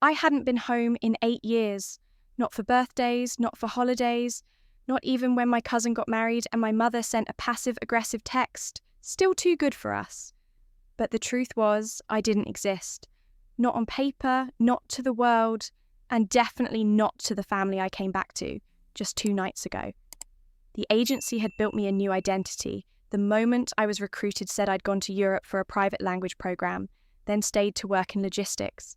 I hadn't been home in 8 years. Not for birthdays, not for holidays, not even when my cousin got married and my mother sent a passive-aggressive text. Still too good for us. But the truth was, I didn't exist. Not on paper, not to the world, and definitely not to the family I came back to just 2 nights ago. The agency had built me a new identity. The moment I was recruited said I'd gone to Europe for a private language program, then stayed to work in logistics.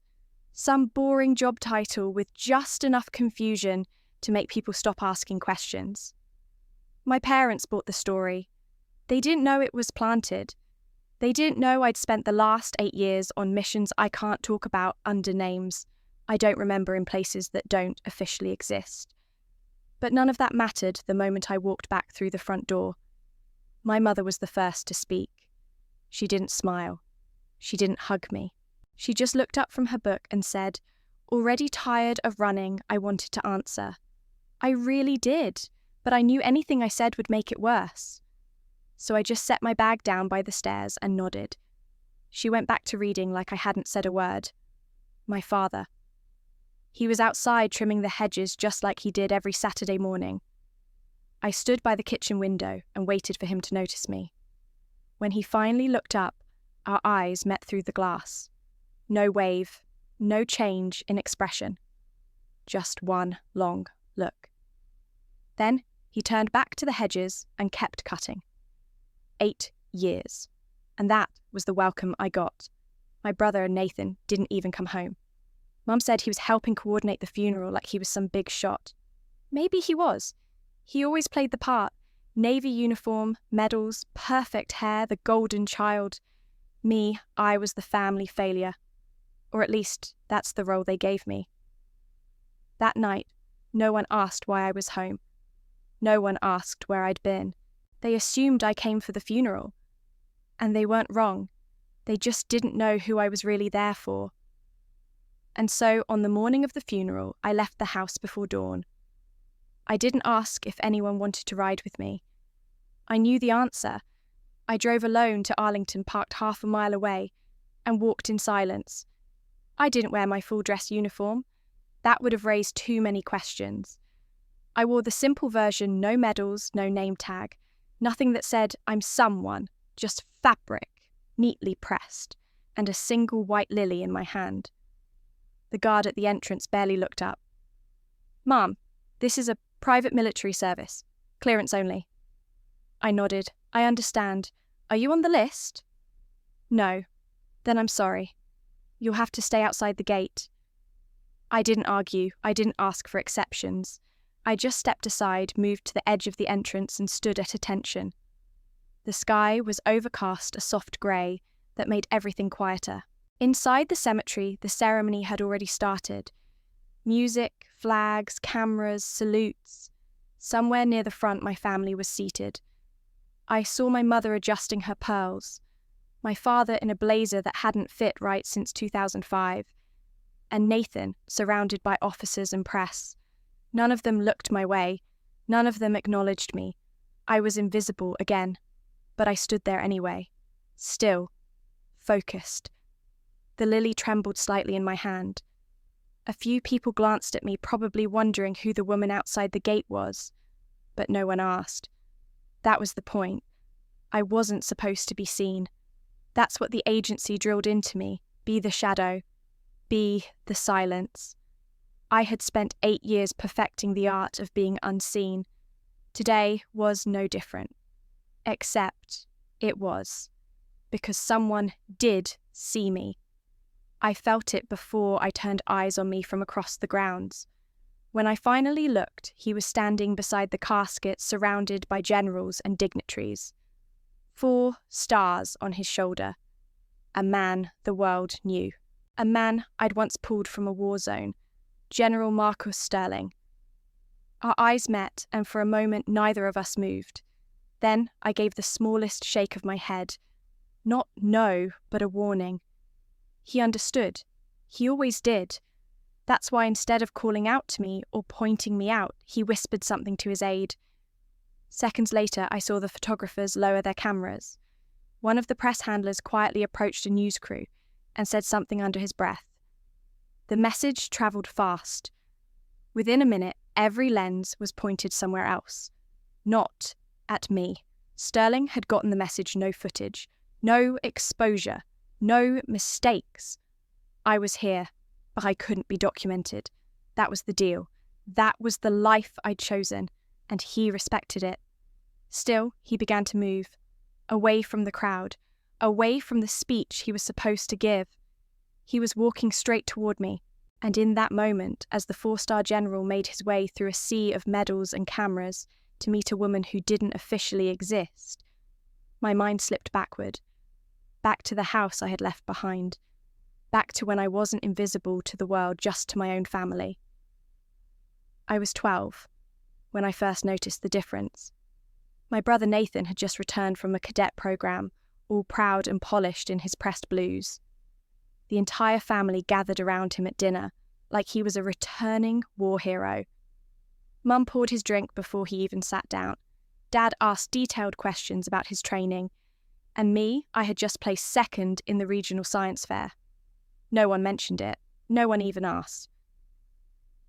Some boring job title with just enough confusion to make people stop asking questions. My parents bought the story. They didn't know it was planted. They didn't know I'd spent the last 8 years on missions I can't talk about under names I don't remember in places that don't officially exist. But none of that mattered the moment I walked back through the front door. My mother was the first to speak. She didn't smile. She didn't hug me. She just looked up from her book and said, "Already tired of running, I wanted to answer. I really did, but I knew anything I said would make it worse." So I just set my bag down by the stairs and nodded. She went back to reading like I hadn't said a word. My father. He was outside trimming the hedges just like he did every Saturday morning. I stood by the kitchen window and waited for him to notice me. When he finally looked up, our eyes met through the glass. No wave, no change in expression. Just one long look. Then he turned back to the hedges and kept cutting. 8 years. And that was the welcome I got. My brother and Nathan didn't even come home. Mum said he was helping coordinate the funeral like he was some big shot. Maybe he was. He always played the part. Navy uniform, medals, perfect hair, the golden child. Me, I was the family failure. Or at least, that's the role they gave me. That night, no one asked why I was home. No one asked where I'd been. They assumed I came for the funeral. And they weren't wrong. They just didn't know who I was really there for. And so, on the morning of the funeral, I left the house before dawn. I didn't ask if anyone wanted to ride with me. I knew the answer. I drove alone to Arlington, parked half a mile away, and walked in silence. I didn't wear my full dress uniform. That would have raised too many questions. I wore the simple version, no medals, no name tag, nothing that said I'm someone, just fabric, neatly pressed, and a single white lily in my hand. The guard at the entrance barely looked up. "Ma'am, this is a private military service. Clearance only." I nodded. "I understand. Are you on the list?" "No." "Then I'm sorry. You'll have to stay outside the gate." I didn't argue. I didn't ask for exceptions. I just stepped aside, moved to the edge of the entrance, and stood at attention. The sky was overcast, a soft grey, that made everything quieter. Inside the cemetery, the ceremony had already started. Music, flags, cameras, salutes. Somewhere near the front, my family was seated. I saw my mother adjusting her pearls, my father in a blazer that hadn't fit right since 2005, and Nathan surrounded by officers and press. None of them looked my way. None of them acknowledged me. I was invisible again, but I stood there anyway, still, focused. The lily trembled slightly in my hand. A few people glanced at me, probably wondering who the woman outside the gate was, but no one asked. That was the point. I wasn't supposed to be seen. That's what the agency drilled into me. Be the shadow. Be the silence. I had spent 8 years perfecting the art of being unseen. Today was no different. Except it was. Because someone did see me. I felt it before I turned eyes on me from across the grounds. When I finally looked, he was standing beside the casket surrounded by generals and dignitaries. 4 stars on his shoulder. A man the world knew. A man I'd once pulled from a war zone. General Marcus Sterling. Our eyes met, and for a moment neither of us moved. Then I gave the smallest shake of my head. Not no, but a warning. He understood. He always did. That's why instead of calling out to me or pointing me out, he whispered something to his aide. Seconds later, I saw the photographers lower their cameras. One of the press handlers quietly approached a news crew and said something under his breath. The message travelled fast. Within a minute, every lens was pointed somewhere else. Not at me. Sterling had gotten the message, no footage, no exposure, no mistakes. I was here, but I couldn't be documented. That was the deal. That was the life I'd chosen, and he respected it. Still, he began to move, away from the crowd, away from the speech he was supposed to give. He was walking straight toward me, and in that moment, as the 4-star general made his way through a sea of medals and cameras to meet a woman who didn't officially exist, my mind slipped backward, back to the house I had left behind, back to when I wasn't invisible to the world, just to my own family. I was 12 when I first noticed the difference. My brother Nathan had just returned from a cadet program, all proud and polished in his pressed blues. The entire family gathered around him at dinner, like he was a returning war hero. Mum poured his drink before he even sat down. Dad asked detailed questions about his training, and me, I had just placed second in the regional science fair. No one mentioned it. No one even asked.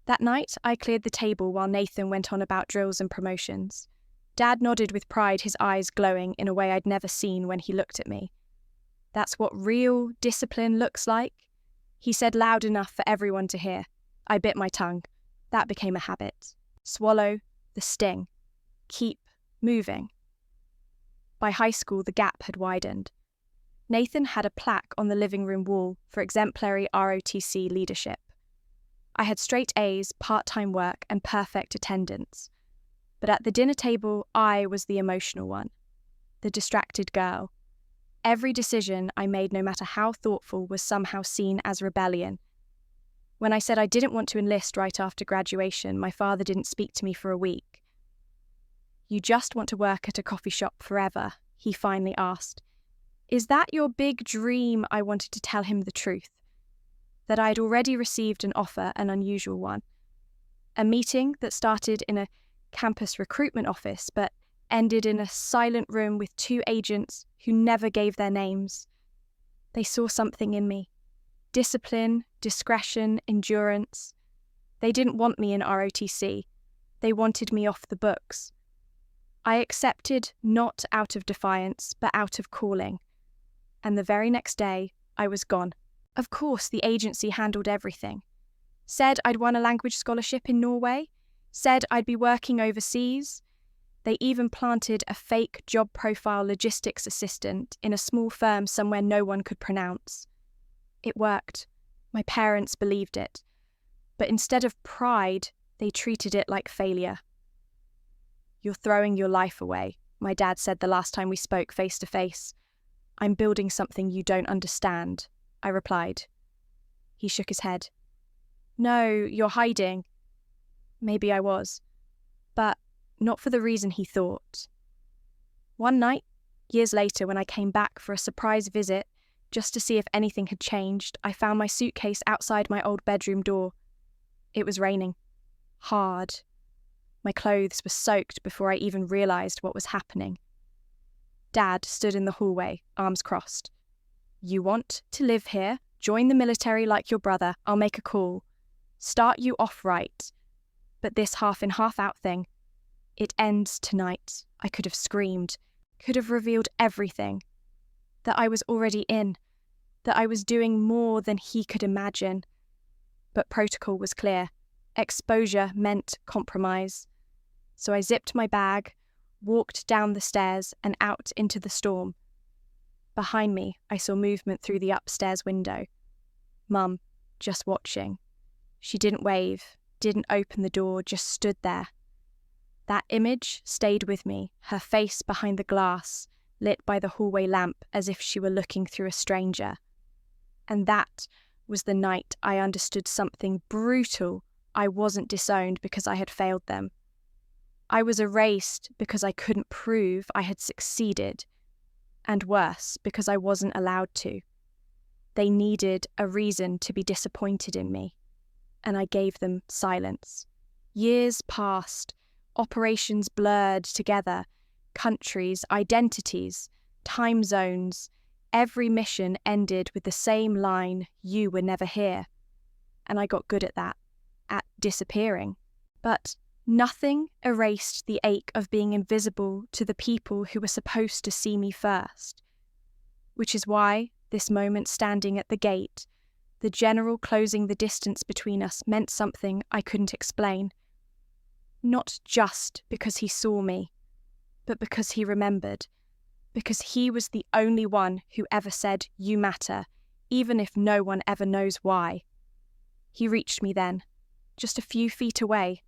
That night, I cleared the table while Nathan went on about drills and promotions. Dad nodded with pride, his eyes glowing in a way I'd never seen when he looked at me. That's what real discipline looks like, he said loud enough for everyone to hear. I bit my tongue. That became a habit. Swallow the sting. Keep moving. By high school, the gap had widened. Nathan had a plaque on the living room wall for exemplary ROTC leadership. I had straight A's, part-time work, and perfect attendance. But at the dinner table, I was the emotional one, the distracted girl. Every decision I made, no matter how thoughtful, was somehow seen as rebellion. When I said I didn't want to enlist right after graduation, my father didn't speak to me for a week. "You just want to work at a coffee shop forever?" he finally asked. "Is that your big dream?" I wanted to tell him the truth. That I had already received an offer, an unusual one. A meeting that started in a campus recruitment office but ended in a silent room with 2 agents who never gave their names. They saw something in me. Discipline, discretion, endurance. They didn't want me in ROTC. They wanted me off the books. I accepted not out of defiance, but out of calling. And the very next day, I was gone. Of course, the agency handled everything. Said I'd won a language scholarship in Norway. Said I'd be working overseas. They even planted a fake job profile logistics assistant in a small firm somewhere no one could pronounce. It worked. My parents believed it. But instead of pride, they treated it like failure. "You're throwing your life away," my dad said the last time we spoke face to face. "I'm building something you don't understand," I replied. He shook his head. "No, you're hiding." Maybe I was, but not for the reason he thought. One night, years later, when I came back for a surprise visit, just to see if anything had changed, I found my suitcase outside my old bedroom door. It was raining. Hard. My clothes were soaked before I even realised what was happening. Dad stood in the hallway, arms crossed. "You want to live here? Join the military like your brother. I'll make a call. Start you off right. But this half-in, half-out thing, it ends tonight." I could have screamed, could have revealed everything. That I was already in, that I was doing more than he could imagine. But protocol was clear. Exposure meant compromise. So I zipped my bag, walked down the stairs and out into the storm. Behind me, I saw movement through the upstairs window. Mum, just watching. She didn't wave, didn't open the door, just stood there. That image stayed with me, her face behind the glass, lit by the hallway lamp as if she were looking through a stranger. And that was the night I understood something brutal. I wasn't disowned because I had failed them. I was erased because I couldn't prove I had succeeded. And worse, because I wasn't allowed to. They needed a reason to be disappointed in me. And I gave them silence. Years passed, operations blurred together, countries, identities, time zones. Every mission ended with the same line, "You were never here." and I got good at that, at disappearing. But nothing erased the ache of being invisible to the people who were supposed to see me first. Which is why, this moment standing at the gate, the general closing the distance between us meant something I couldn't explain. Not just because he saw me, but because he remembered. Because he was the only one who ever said, "You matter," even if no one ever knows why. He reached me then, just a few feet away.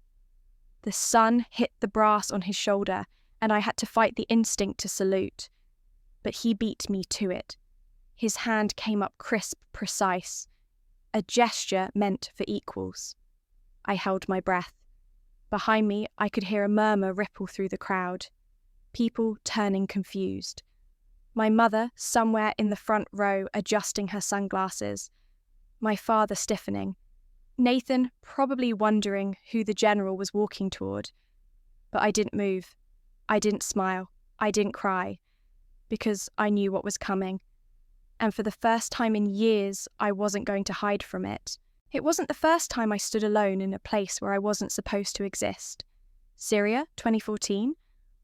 The sun hit the brass on his shoulder, and I had to fight the instinct to salute. But he beat me to it. His hand came up crisp, precise. A gesture meant for equals. I held my breath. Behind me, I could hear a murmur ripple through the crowd. People turning confused. My mother, somewhere in the front row, adjusting her sunglasses. My father stiffening. Nathan probably wondering who the general was walking toward. But I didn't move. I didn't smile. I didn't cry. Because I knew what was coming. And for the first time in years, I wasn't going to hide from it. It wasn't the first time I stood alone in a place where I wasn't supposed to exist. Syria, 2014.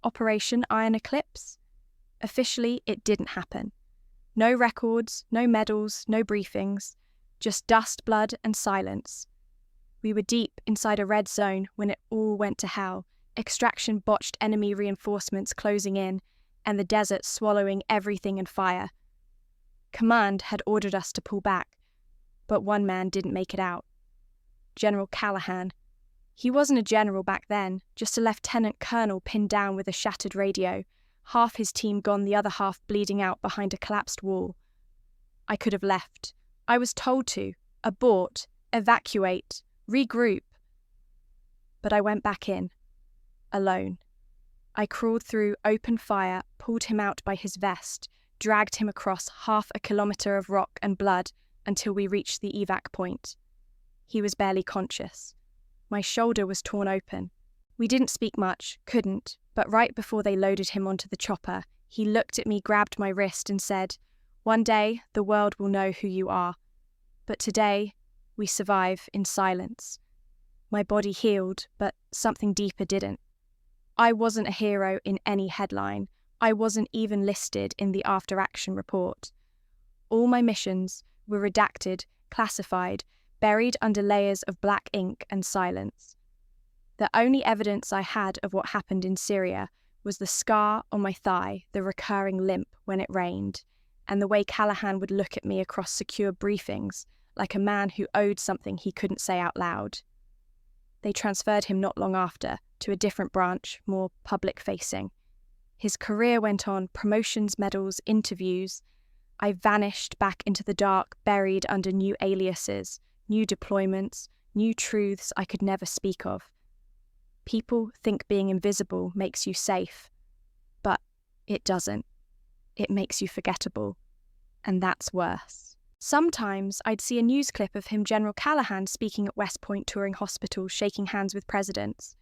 Operation Iron Eclipse. Officially, it didn't happen. No records, no medals, no briefings. Just dust, blood, and silence. We were deep inside a red zone when it all went to hell. Extraction botched enemy reinforcements closing in, and the desert swallowing everything in fire. Command had ordered us to pull back, but one man didn't make it out. General Callahan. He wasn't a general back then, just a lieutenant colonel pinned down with a shattered radio, half his team gone, the other half bleeding out behind a collapsed wall. I could have left. I was told to. Abort, evacuate, regroup. But I went back in. Alone. I crawled through open fire, pulled him out by his vest, dragged him across 1/2 kilometre of rock and blood until we reached the evac point. He was barely conscious. My shoulder was torn open. We didn't speak much, couldn't, but right before they loaded him onto the chopper, he looked at me, grabbed my wrist and said, "One day the world will know who you are. But today, we survive in silence." My body healed, but something deeper didn't. I wasn't a hero in any headline. I wasn't even listed in the after-action report. All my missions were redacted, classified, buried under layers of black ink and silence. The only evidence I had of what happened in Syria was the scar on my thigh, the recurring limp when it rained, and the way Callahan would look at me across secure briefings, like a man who owed something he couldn't say out loud. They transferred him not long after to a different branch, more public-facing. His career went on, promotions, medals, interviews. I vanished back into the dark, buried under new aliases, new deployments, new truths I could never speak of. People think being invisible makes you safe, but it doesn't. It makes you forgettable, and that's worse. Sometimes I'd see a news clip of him, General Callahan, speaking at West Point, touring hospitals, shaking hands with presidents.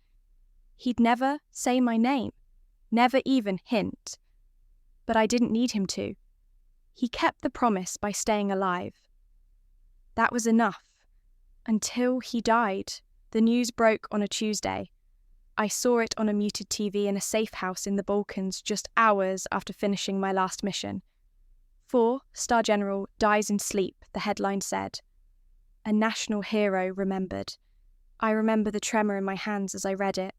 He'd never say my name. Never even hint. But I didn't need him to. He kept the promise by staying alive. That was enough. Until he died. The news broke on a Tuesday. I saw it on a muted TV in a safe house in the Balkans just hours after finishing my last mission. 4 Star General dies in sleep, the headline said. A national hero remembered. I remember the tremor in my hands as I read it.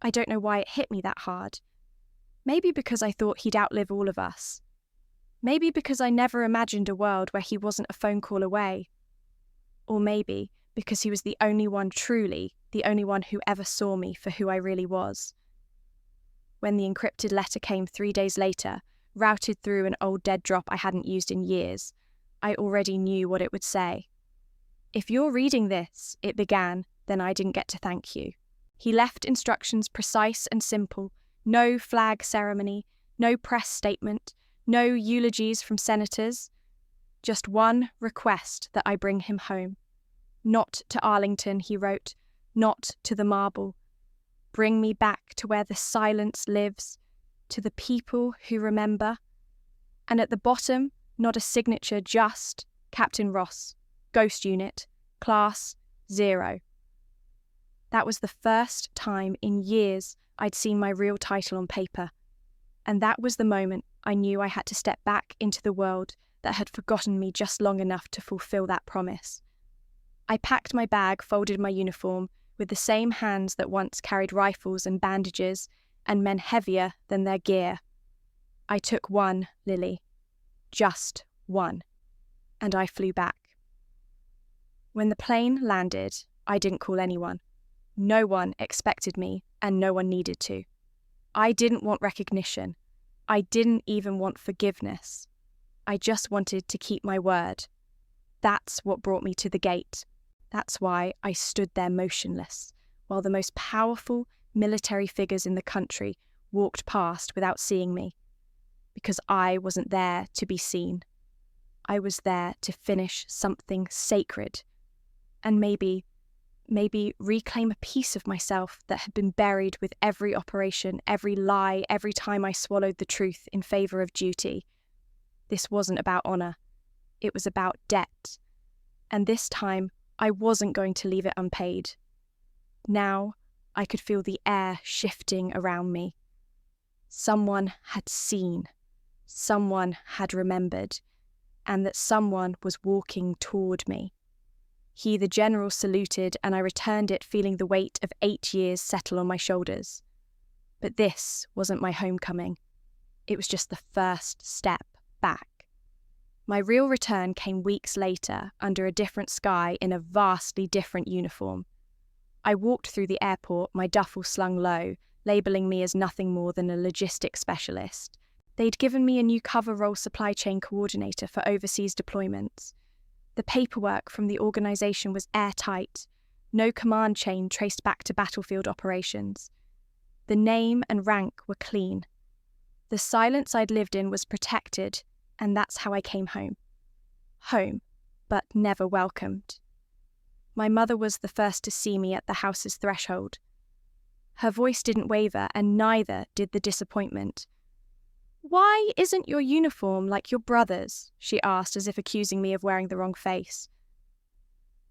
I don't know why it hit me that hard. Maybe because I thought he'd outlive all of us. Maybe because I never imagined a world where he wasn't a phone call away. Or maybe because he was the only one truly, the only one who ever saw me for who I really was. When the encrypted letter came 3 days later, routed through an old dead drop I hadn't used in years, I already knew what it would say. "If you're reading this," it began, "then I didn't get to thank you." He left instructions precise and simple, no flag ceremony, no press statement, no eulogies from senators. Just one request that I bring him home. Not to Arlington, he wrote, not to the marble. Bring me back to where the silence lives, to the people who remember. And at the bottom, not a signature, just Captain Ross, Ghost Unit, Class 0. That was the first time in years I'd seen my real title on paper, and that was the moment I knew I had to step back into the world that had forgotten me just long enough to fulfill that promise. I packed my bag, folded my uniform, with the same hands that once carried rifles and bandages and men heavier than their gear. I took one, Lily. Just one. And I flew back. When the plane landed, I didn't call anyone. No one expected me, and no one needed to. I didn't want recognition. I didn't even want forgiveness. I just wanted to keep my word. That's what brought me to the gate. That's why I stood there motionless, while the most powerful military figures in the country walked past without seeing me. Because I wasn't there to be seen. I was there to finish something sacred, and maybe reclaim a piece of myself that had been buried with every operation, every lie, every time I swallowed the truth in favour of duty. This wasn't about honour. It was about debt. And this time, I wasn't going to leave it unpaid. Now, I could feel the air shifting around me. Someone had seen. Someone had remembered. And that someone was walking toward me. He, the general, saluted, and I returned it feeling the weight of 8 years settle on my shoulders. But this wasn't my homecoming. It was just the first step back. My real return came weeks later, under a different sky in a vastly different uniform. I walked through the airport, my duffel slung low, labelling me as nothing more than a logistics specialist. They'd given me a new cover role supply chain coordinator for overseas deployments. The paperwork from the organisation was airtight, no command chain traced back to battlefield operations. The name and rank were clean. The silence I'd lived in was protected, and that's how I came home. Home, but never welcomed. My mother was the first to see me at the house's threshold. Her voice didn't waver, and neither did the disappointment. "Why isn't your uniform like your brother's?" she asked, as if accusing me of wearing the wrong face.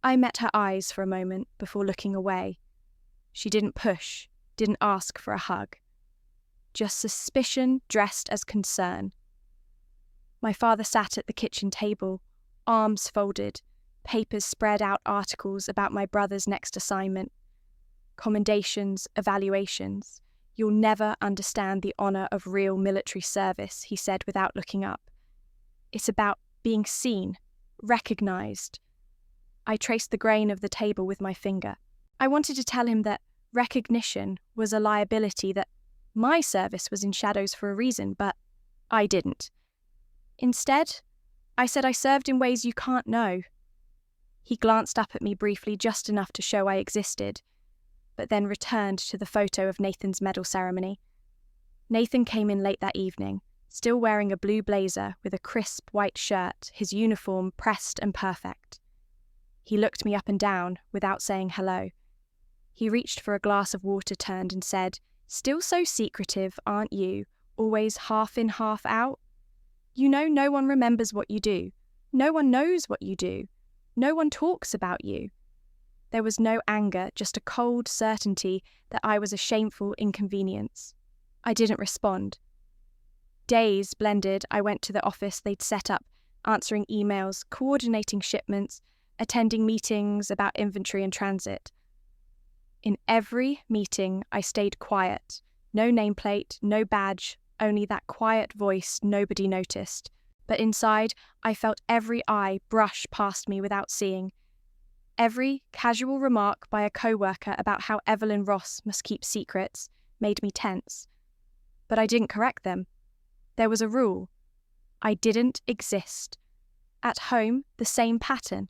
I met her eyes for a moment before looking away. She didn't push, didn't ask for a hug. Just suspicion dressed as concern. My father sat at the kitchen table, arms folded, papers spread out, articles about my brother's next assignment. Commendations, evaluations. "You'll never understand the honour of real military service," he said without looking up. "It's about being seen, recognised." I traced the grain of the table with my finger. I wanted to tell him that recognition was a liability, that my service was in shadows for a reason, but I didn't. Instead, I said I served in ways you can't know. He glanced up at me briefly, just enough to show I existed, but then returned to the photo of Nathan's medal ceremony. Nathan came in late that evening, still wearing a blue blazer with a crisp white shirt, his uniform pressed and perfect. He looked me up and down without saying hello. He reached for a glass of water, turned and said, "Still so secretive, aren't you? Always half in, half out? You know no one remembers what you do. No one knows what you do. No one talks about you." There was no anger, just a cold certainty that I was a shameful inconvenience. I didn't respond. Days blended. I went to the office they'd set up, answering emails, coordinating shipments, attending meetings about inventory and transit. In every meeting, I stayed quiet. No nameplate, no badge, only that quiet voice nobody noticed. But inside, I felt every eye brush past me without seeing. Every casual remark by a co-worker about how Evelyn Ross must keep secrets made me tense. But I didn't correct them. There was a rule. I didn't exist. At home, the same pattern.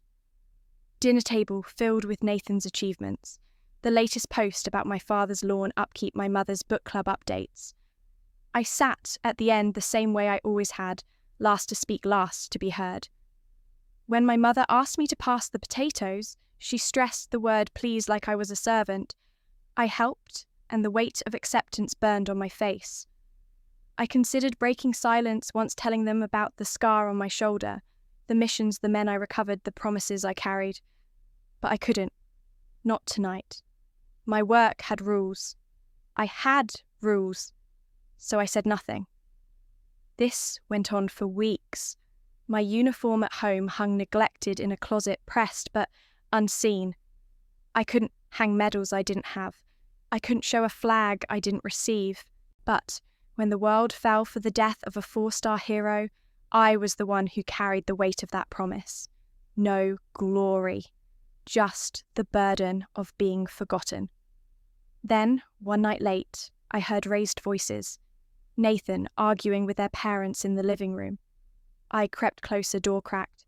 Dinner table filled with Nathan's achievements. The latest post about my father's lawn upkeep, my mother's book club updates. I sat at the end the same way I always had, last to speak, last to be heard. When my mother asked me to pass the potatoes, she stressed the word please like I was a servant. I helped, and the weight of acceptance burned on my face. I considered breaking silence once telling them about the scar on my shoulder, the missions, the men I recovered, the promises I carried. But I couldn't. Not tonight. My work had rules. I had rules. So I said nothing. This went on for weeks. My uniform at home hung neglected in a closet, pressed but unseen. I couldn't hang medals I didn't have. I couldn't show a flag I didn't receive. But when the world fell for the death of a 4-star hero, I was the one who carried the weight of that promise. No glory, just the burden of being forgotten. Then, one night late, I heard raised voices. Nathan arguing with their parents in the living room. I crept closer, door cracked.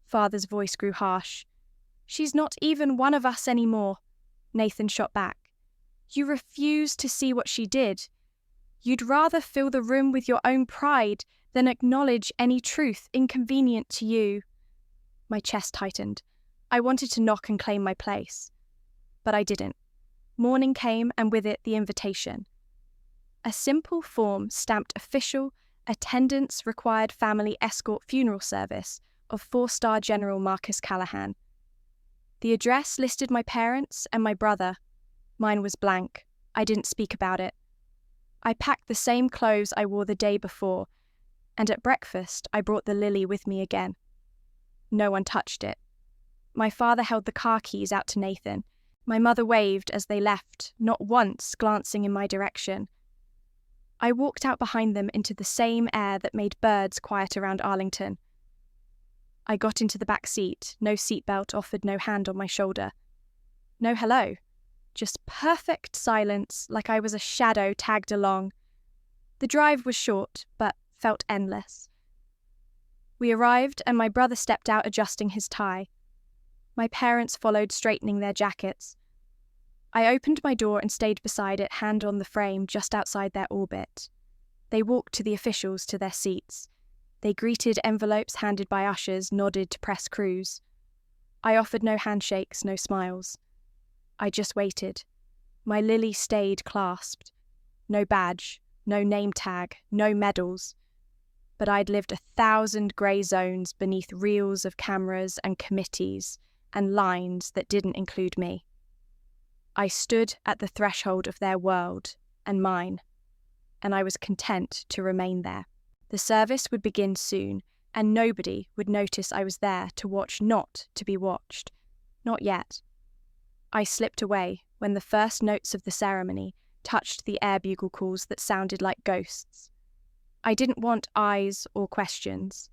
Father's voice grew harsh. "She's not even one of us anymore," Nathan shot back. "You refuse to see what she did. You'd rather fill the room with your own pride than acknowledge any truth inconvenient to you." My chest tightened. I wanted to knock and claim my place. But I didn't. Morning came, and with it the invitation. A simple form stamped official, attendance-required family escort funeral service of 4-star General Marcus Callahan. The address listed my parents and my brother. Mine was blank. I didn't speak about it. I packed the same clothes I wore the day before, and at breakfast I brought the lily with me again. No one touched it. My father held the car keys out to Nathan. My mother waved as they left, not once glancing in my direction. I walked out behind them into the same air that made birds quiet around Arlington. I got into the back seat, no seatbelt offered, no hand on my shoulder. No hello, just perfect silence, like I was a shadow tagged along. The drive was short, but felt endless. We arrived, and my brother stepped out adjusting his tie. My parents followed, straightening their jackets. I opened my door and stayed beside it, hand on the frame, just outside their orbit. They walked to the officials to their seats. They greeted envelopes handed by ushers, nodded to press crews. I offered no handshakes, no smiles. I just waited. My lily stayed clasped. No badge, no name tag, no medals. But I'd lived 1,000 grey zones beneath reels of cameras and committees and lines that didn't include me. I stood at the threshold of their world and mine, and I was content to remain there. The service would begin soon, and nobody would notice I was there to watch, not to be watched. Not yet. I slipped away when the first notes of the ceremony touched the air bugle calls that sounded like ghosts. I didn't want eyes or questions.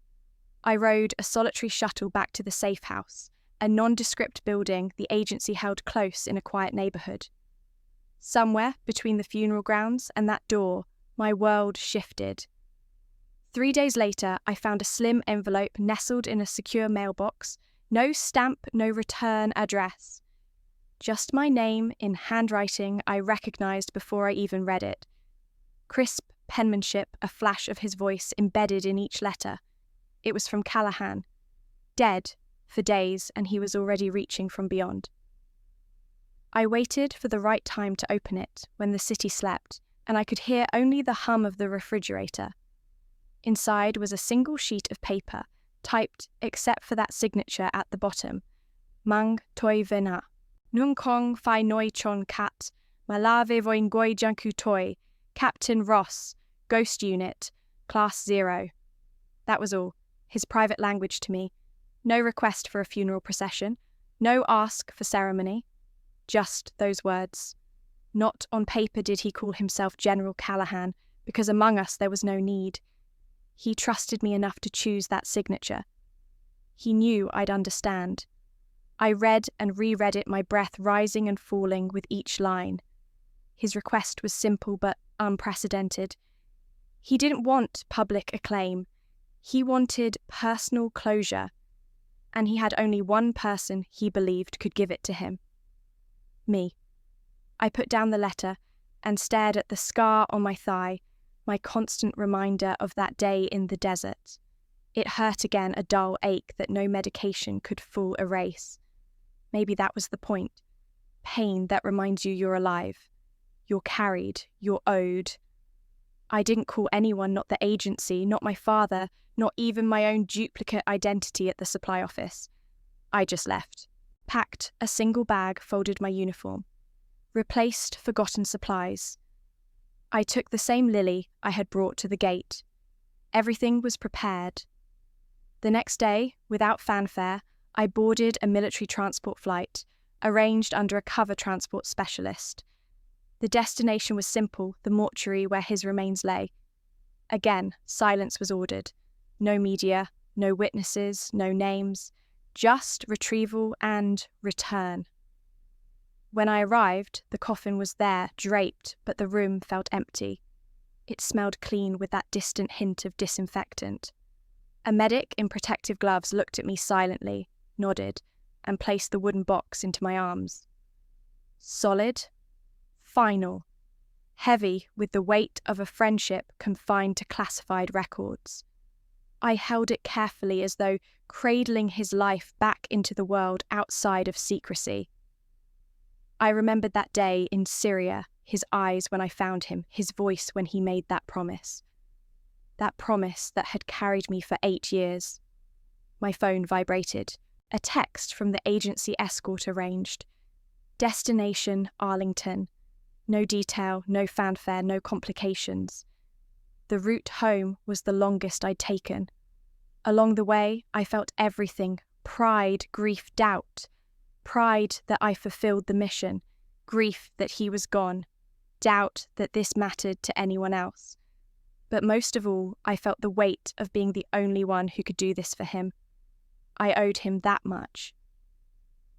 I rode a solitary shuttle back to the safe house, a nondescript building the agency held close in a quiet neighbourhood. Somewhere between the funeral grounds and that door, my world shifted. 3 days later, I found a slim envelope nestled in a secure mailbox, no stamp, no return address. Just my name in handwriting I recognised before I even read it. Crisp penmanship, a flash of his voice embedded in each letter. It was from Callahan. Dead for days, and he was already reaching from beyond. I waited for the right time to open it when the city slept, and I could hear only the hum of the refrigerator. Inside was a single sheet of paper, typed except for that signature at the bottom. Mang toi vena. Nung kong fai noi chon kat, malave voin goi janku toi, Captain Ross, Ghost Unit, Class 0. That was all. His private language to me. No request for a funeral procession. No ask for ceremony. Just those words. Not on paper did he call himself General Callahan, because among us there was no need. He trusted me enough to choose that signature. He knew I'd understand. I read and reread it, my breath rising and falling with each line. His request was simple but unprecedented. He didn't want public acclaim. He wanted personal closure, and he had only one person he believed could give it to him. Me. I put down the letter and stared at the scar on my thigh, my constant reminder of that day in the desert. It hurt again, a dull ache that no medication could full erase. Maybe that was the point. Pain that reminds you you're alive. You're carried, you're owed. I didn't call anyone, not the agency, not my father, not even my own duplicate identity at the supply office. I just left. packed a single bag, folded my uniform, replaced forgotten supplies. I took the same lily I had brought to the gate. Everything was prepared. The next day, without fanfare, I boarded a military transport flight, arranged under a cover transport specialist. The destination was simple, the mortuary where his remains lay. Again, silence was ordered. No media, no witnesses, no names, just retrieval and return. When I arrived, the coffin was there, draped, but the room felt empty. It smelled clean with that distant hint of disinfectant. A medic in protective gloves looked at me silently, nodded, and placed the wooden box into my arms. Solid, final, heavy with the weight of a friendship confined to classified records. I held it carefully as though cradling his life back into the world outside of secrecy. I remembered that day in Syria, his eyes when I found him, his voice when he made that promise. That promise that had carried me for 8 years. My phone vibrated. A text from the agency escort arranged. Destination Arlington. No detail, no fanfare, no complications. The route home was the longest I'd taken. Along the way, I felt everything: pride, grief, doubt. Pride that I fulfilled the mission, grief that he was gone, doubt that this mattered to anyone else. But most of all, I felt the weight of being the only one who could do this for him. I owed him that much.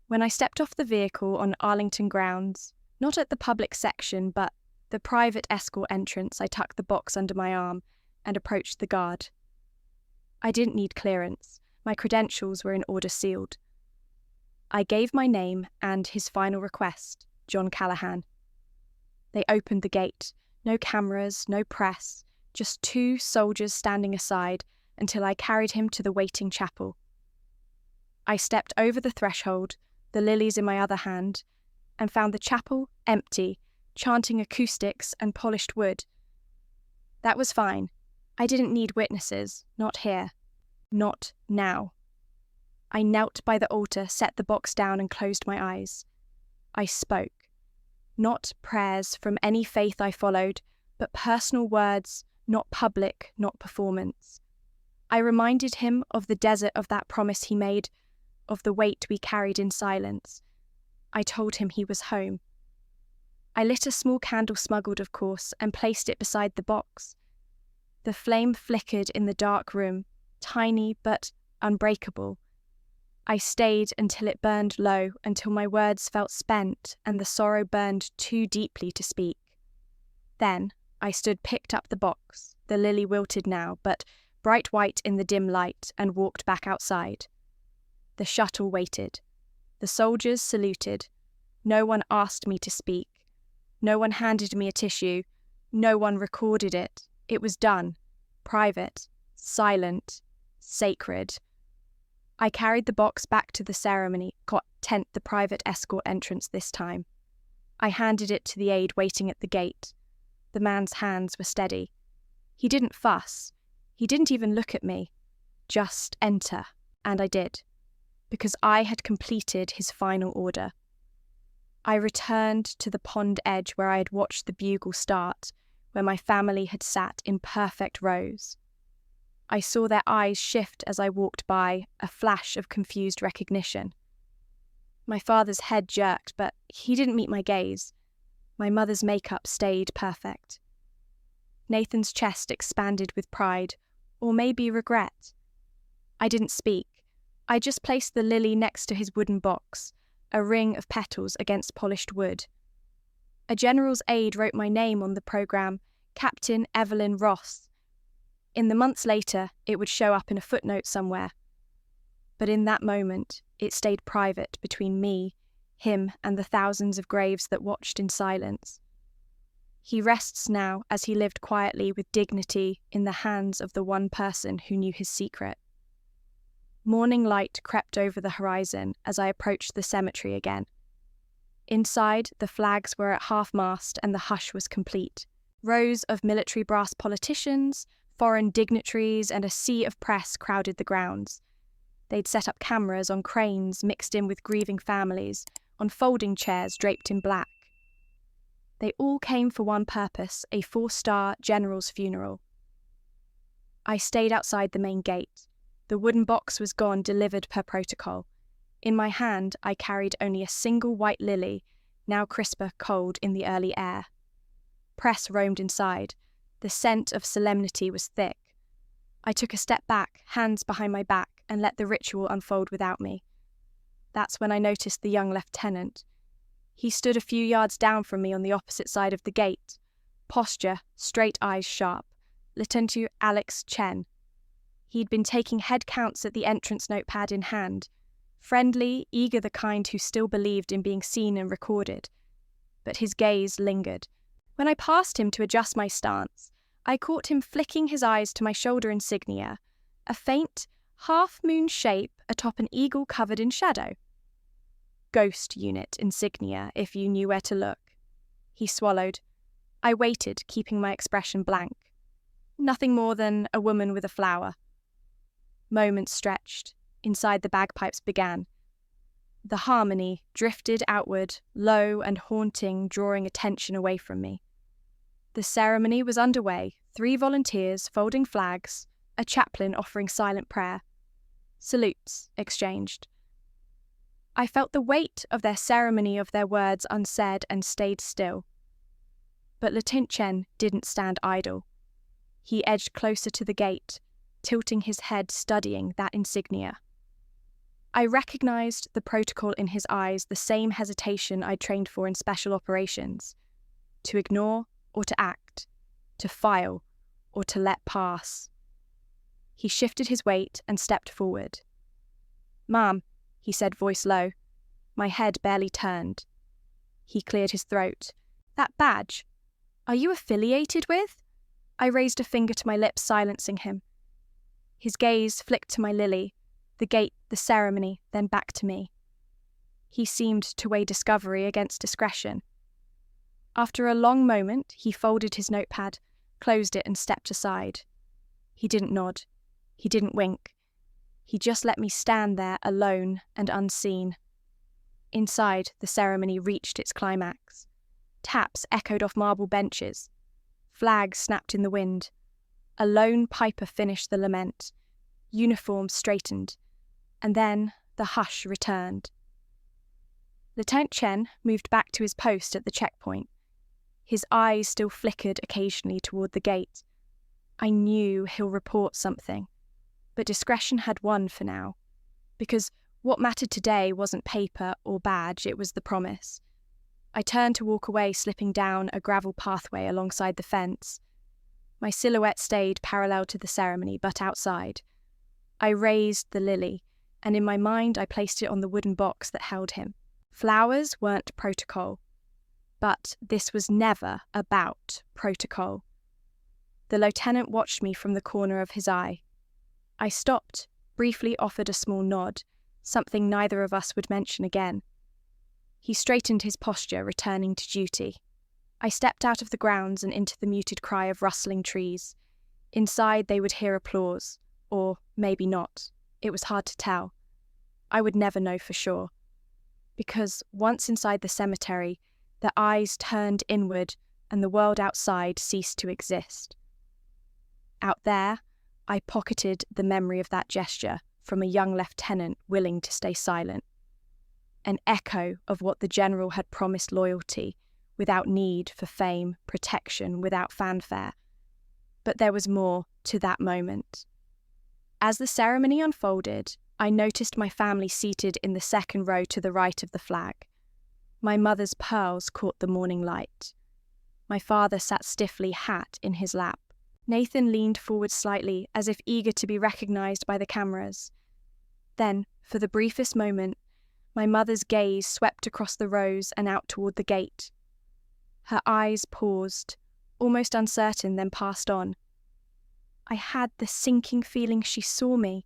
When I stepped off the vehicle on Arlington grounds, not at the public section, but the private escort entrance, I tucked the box under my arm and approached the guard. I didn't need clearance. My credentials were in order sealed. I gave my name and his final request, John Callahan. They opened the gate. No cameras, no press, just 2 soldiers standing aside until I carried him to the waiting chapel. I stepped over the threshold, the lilies in my other hand, and found the chapel empty, chanting acoustics and polished wood. That was fine. I didn't need witnesses, not here, not now. I knelt by the altar, set the box down, and closed my eyes. I spoke. Not prayers from any faith I followed, but personal words, not public, not performance. I reminded him of the desert of that promise he made, of the weight we carried in silence. I told him he was home. I lit a small candle, smuggled of course, and placed it beside the box. The flame flickered in the dark room, tiny but unbreakable. I stayed until it burned low, until my words felt spent and the sorrow burned too deeply to speak. Then I stood, picked up the box, the lily wilted now, but bright white in the dim light, and walked back outside. The shuttle waited. The soldiers saluted. No one asked me to speak. No one handed me a tissue. No one recorded it. It was done. Private. Silent. Sacred. I carried the box back to the ceremony, tent the private escort entrance this time. I handed it to the aide waiting at the gate. The man's hands were steady. He didn't fuss. He didn't even look at me. Just enter. And I did. Because I had completed his final order. I returned to the pond edge where I had watched the bugle start, where my family had sat in perfect rows. I saw their eyes shift as I walked by, a flash of confused recognition. My father's head jerked, but he didn't meet my gaze. My mother's makeup stayed perfect. Nathan's chest expanded with pride, or maybe regret. I didn't speak. I just placed the lily next to his wooden box, a ring of petals against polished wood. A general's aide wrote my name on the programme, Captain Evelyn Ross. In the months later, it would show up in a footnote somewhere. But in that moment, it stayed private between me, him, and the thousands of graves that watched in silence. He rests now as he lived quietly with dignity in the hands of the one person who knew his secret. Morning light crept over the horizon as I approached the cemetery again. Inside, the flags were at half-mast and the hush was complete. Rows of military brass politicians, foreign dignitaries, and a sea of press crowded the grounds. They'd set up cameras on cranes mixed in with grieving families, on folding chairs draped in black. They all came for one purpose, a 4-star general's funeral. I stayed outside the main gate. The wooden box was gone, delivered per protocol. In my hand, I carried only a single white lily, now crisper cold in the early air. Press roamed inside. The scent of solemnity was thick. I took a step back, hands behind my back, and let the ritual unfold without me. That's when I noticed the young lieutenant. He stood a few yards down from me on the opposite side of the gate. Posture, straight eyes sharp. Lieutenant Alex Chen. He'd been taking head counts at the entrance notepad in hand. Friendly, eager, the kind who still believed in being seen and recorded. But his gaze lingered. When I passed him to adjust my stance, I caught him flicking his eyes to my shoulder insignia, a faint, half-moon shape atop an eagle covered in shadow. Ghost unit insignia, if you knew where to look. He swallowed. I waited, keeping my expression blank. Nothing more than a woman with a flower. Moments stretched. Inside the bagpipes began. The harmony drifted outward, low and haunting, drawing attention away from me. The ceremony was underway, 3 volunteers folding flags, a chaplain offering silent prayer. Salutes exchanged. I felt the weight of their ceremony, of their words unsaid, and stayed still. But Lieutenant Chen didn't stand idle. He edged closer to the gate, tilting his head, studying that insignia. I recognized the protocol in his eyes, the same hesitation I'd trained for in special operations. To ignore or to act, to file or to let pass. He shifted his weight and stepped forward. "Ma'am," he said, voice low. My head barely turned. He cleared his throat. "That badge, are you affiliated with?" I raised a finger to my lips, silencing him. His gaze flicked to my lily, the gate, the ceremony, then back to me. He seemed to weigh discovery against discretion. After a long moment, he folded his notepad, closed it, and stepped aside. He didn't nod. He didn't wink. He just let me stand there alone and unseen. Inside, the ceremony reached its climax. Taps echoed off marble benches. Flags snapped in the wind. A lone piper finished the lament. Uniforms straightened. And then the hush returned. Lieutenant Chen moved back to his post at the checkpoint. His eyes still flickered occasionally toward the gate. I knew he'll report something. But discretion had won for now. Because what mattered today wasn't paper or badge, it was the promise. I turned to walk away, slipping down a gravel pathway alongside the fence. My silhouette stayed parallel to the ceremony, but outside. I raised the lily, and in my mind I placed it on the wooden box that held him. Flowers weren't protocol, but this was never about protocol. The lieutenant watched me from the corner of his eye. I stopped, briefly offered a small nod, something neither of us would mention again. He straightened his posture, returning to duty. I stepped out of the grounds and into the muted cry of rustling trees. Inside they would hear applause, or maybe not. It was hard to tell. I would never know for sure. Because once inside the cemetery, the eyes turned inward and the world outside ceased to exist. Out there, I pocketed the memory of that gesture from a young lieutenant willing to stay silent. An echo of what the general had promised: loyalty, without need for fame, protection, without fanfare. But there was more to that moment. As the ceremony unfolded, I noticed my family seated in the second row to the right of the flag. My mother's pearls caught the morning light. My father sat stiffly, hat in his lap. Nathan leaned forward slightly, as if eager to be recognized by the cameras. Then, for the briefest moment, my mother's gaze swept across the rows and out toward the gate. Her eyes paused, almost uncertain, then passed on. I had the sinking feeling she saw me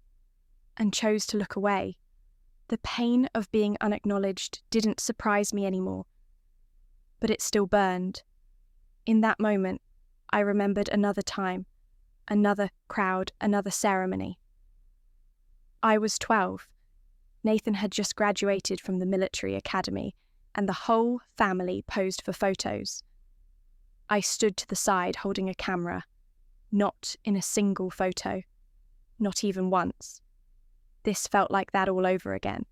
and chose to look away. The pain of being unacknowledged didn't surprise me anymore, but it still burned. In that moment, I remembered another time, another crowd, another ceremony. I was 12. Nathan had just graduated from the military academy, and the whole family posed for photos. I stood to the side holding a camera, not in a single photo, not even once. This felt like that all over again.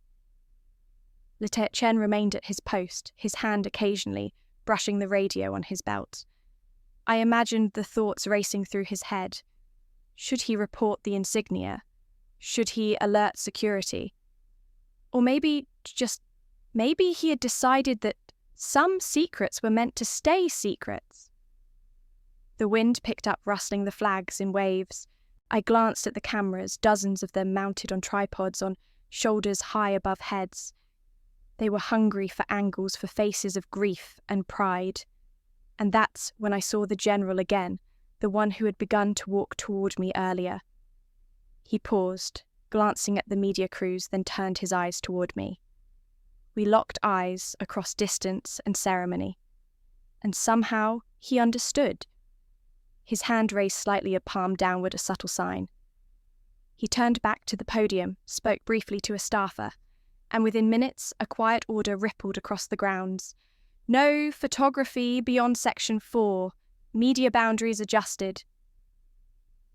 Lieutenant Chen remained at his post, his hand occasionally brushing the radio on his belt. I imagined the thoughts racing through his head. Should he report the insignia? Should he alert security? Or maybe he had decided that some secrets were meant to stay secrets. The wind picked up, rustling the flags in waves. I glanced at the cameras, dozens of them mounted on tripods on shoulders high above heads. They were hungry for angles, for faces of grief and pride. And that's when I saw the general again, the one who had begun to walk toward me earlier. He paused, glancing at the media crews, then turned his eyes toward me. We locked eyes across distance and ceremony. And somehow he understood. His hand raised slightly, a palm downward, a subtle sign. He turned back to the podium, spoke briefly to a staffer, and within minutes a quiet order rippled across the grounds. No photography beyond Section 4. Media boundaries adjusted.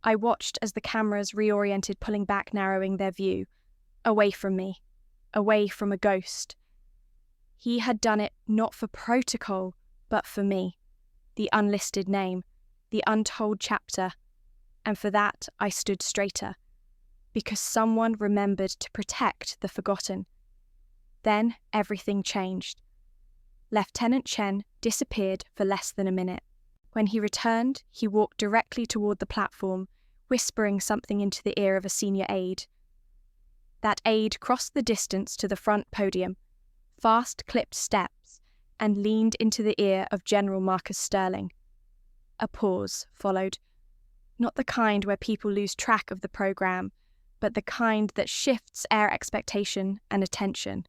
I watched as the cameras reoriented, pulling back, narrowing their view. Away from me. Away from a ghost. He had done it not for protocol, but for me. The unlisted name. The untold chapter. And for that I stood straighter. Because someone remembered to protect the forgotten. Then everything changed. Lieutenant Chen disappeared for less than a minute. When he returned, he walked directly toward the platform, whispering something into the ear of a senior aide. That aide crossed the distance to the front podium, fast-clipped steps, and leaned into the ear of General Marcus Sterling. A pause followed. Not the kind where people lose track of the program, but the kind that shifts air expectation and attention.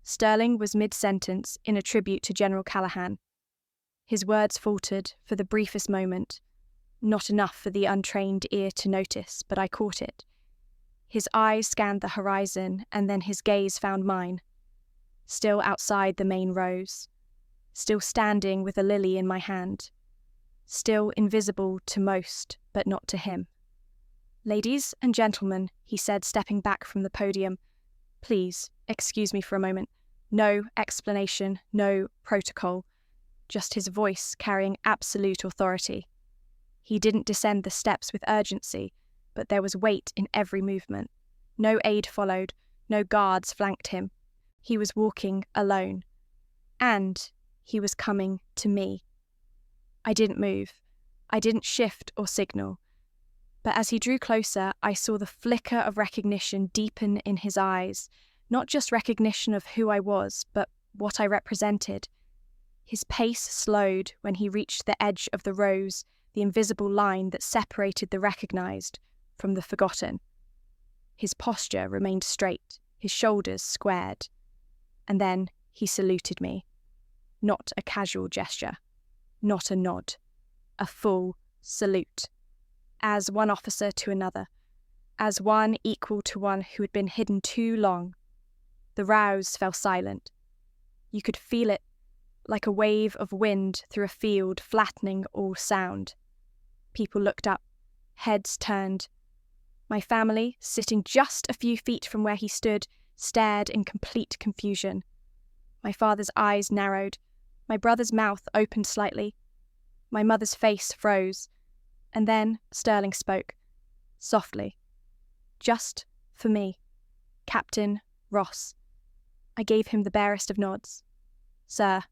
Sterling was mid-sentence in a tribute to General Callahan. His words faltered for the briefest moment, not enough for the untrained ear to notice, but I caught it. His eyes scanned the horizon, and then his gaze found mine. Still outside the main rows, still standing with a lily in my hand, still invisible to most, but not to him. "Ladies and gentlemen," he said, stepping back from the podium, "please, excuse me for a moment. No explanation, no protocol, just his voice carrying absolute authority." He didn't descend the steps with urgency, but there was weight in every movement. No aide followed, no guards flanked him. He was walking alone. And he was coming to me. I didn't move. I didn't shift or signal. But as he drew closer, I saw the flicker of recognition deepen in his eyes. Not just recognition of who I was, but what I represented. His pace slowed when he reached the edge of the rows, the invisible line that separated the recognized from the forgotten. His posture remained straight, his shoulders squared. And then he saluted me. Not a casual gesture, not a nod, a full salute. As one officer to another, as one equal to one who had been hidden too long. The rows fell silent. You could feel it, like a wave of wind through a field, flattening all sound. People looked up, heads turned. My family, sitting just a few feet from where he stood, stared in complete confusion. My father's eyes narrowed, my brother's mouth opened slightly. My mother's face froze. And then Sterling spoke, softly. Just for me. Captain Ross. I gave him the barest of nods. "Sir,"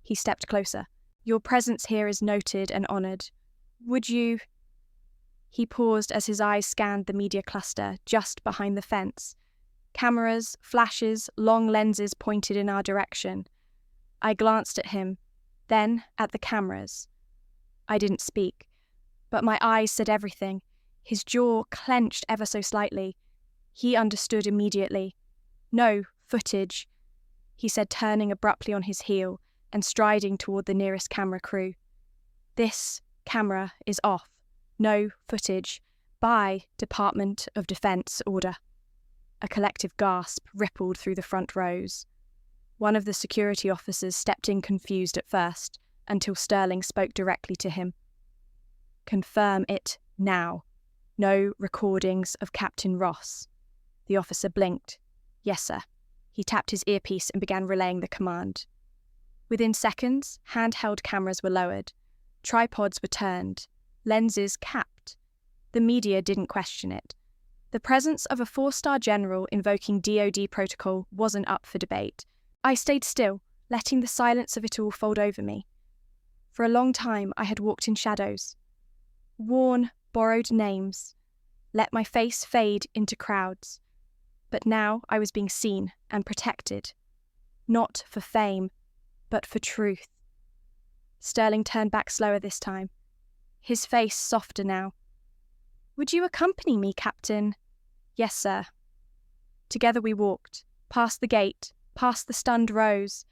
he stepped closer, "your presence here is noted and honoured. Would you—" He paused as his eyes scanned the media cluster just behind the fence. Cameras, flashes, long lenses pointed in our direction. I glanced at him, then at the cameras. I didn't speak, but my eyes said everything. His jaw clenched ever so slightly. He understood immediately. "No footage," he said, turning abruptly on his heel and striding toward the nearest camera crew. "This camera is off. No footage. By Department of Defense order." A collective gasp rippled through the front rows. One of the security officers stepped in confused at first, until Sterling spoke directly to him. "Confirm it now. No recordings of Captain Ross." The officer blinked. "Yes, sir." He tapped his earpiece and began relaying the command. Within seconds, handheld cameras were lowered. Tripods were turned. Lenses capped. The media didn't question it. The presence of a 4-star general invoking DoD protocol wasn't up for debate. I stayed still, letting the silence of it all fold over me. For a long time, I had walked in shadows. Worn, borrowed names. Let my face fade into crowds. But now I was being seen and protected. Not for fame, but for truth. Sterling turned back slower this time. His face softer now. "Would you accompany me, Captain?" "Yes, sir." Together we walked, past the gate, past the stunned rows,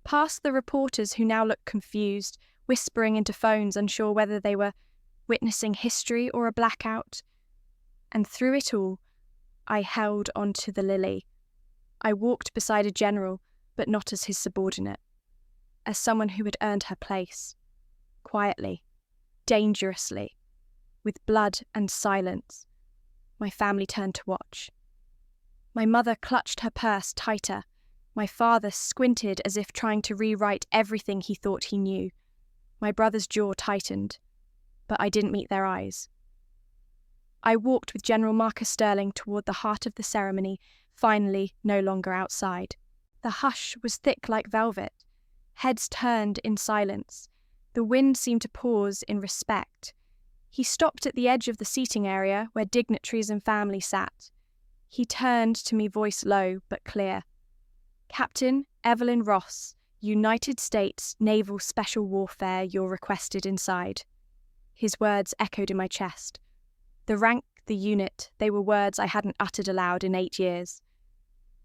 past the reporters who now looked confused, whispering into phones, unsure whether they were witnessing history or a blackout. And through it all, I held onto the lily. I walked beside a general, but not as his subordinate. As someone who had earned her place. Quietly, dangerously, with blood and silence. My family turned to watch. My mother clutched her purse tighter. My father squinted as if trying to rewrite everything he thought he knew. My brother's jaw tightened, but I didn't meet their eyes. I walked with General Marcus Sterling toward the heart of the ceremony, finally no longer outside. The hush was thick like velvet. Heads turned in silence. The wind seemed to pause in respect. He stopped at the edge of the seating area where dignitaries and family sat. He turned to me, voice low but clear. "Captain Evelyn Ross, United States Naval Special Warfare, you're requested inside." His words echoed in my chest. The rank, the unit, they were words I hadn't uttered aloud in 8 years.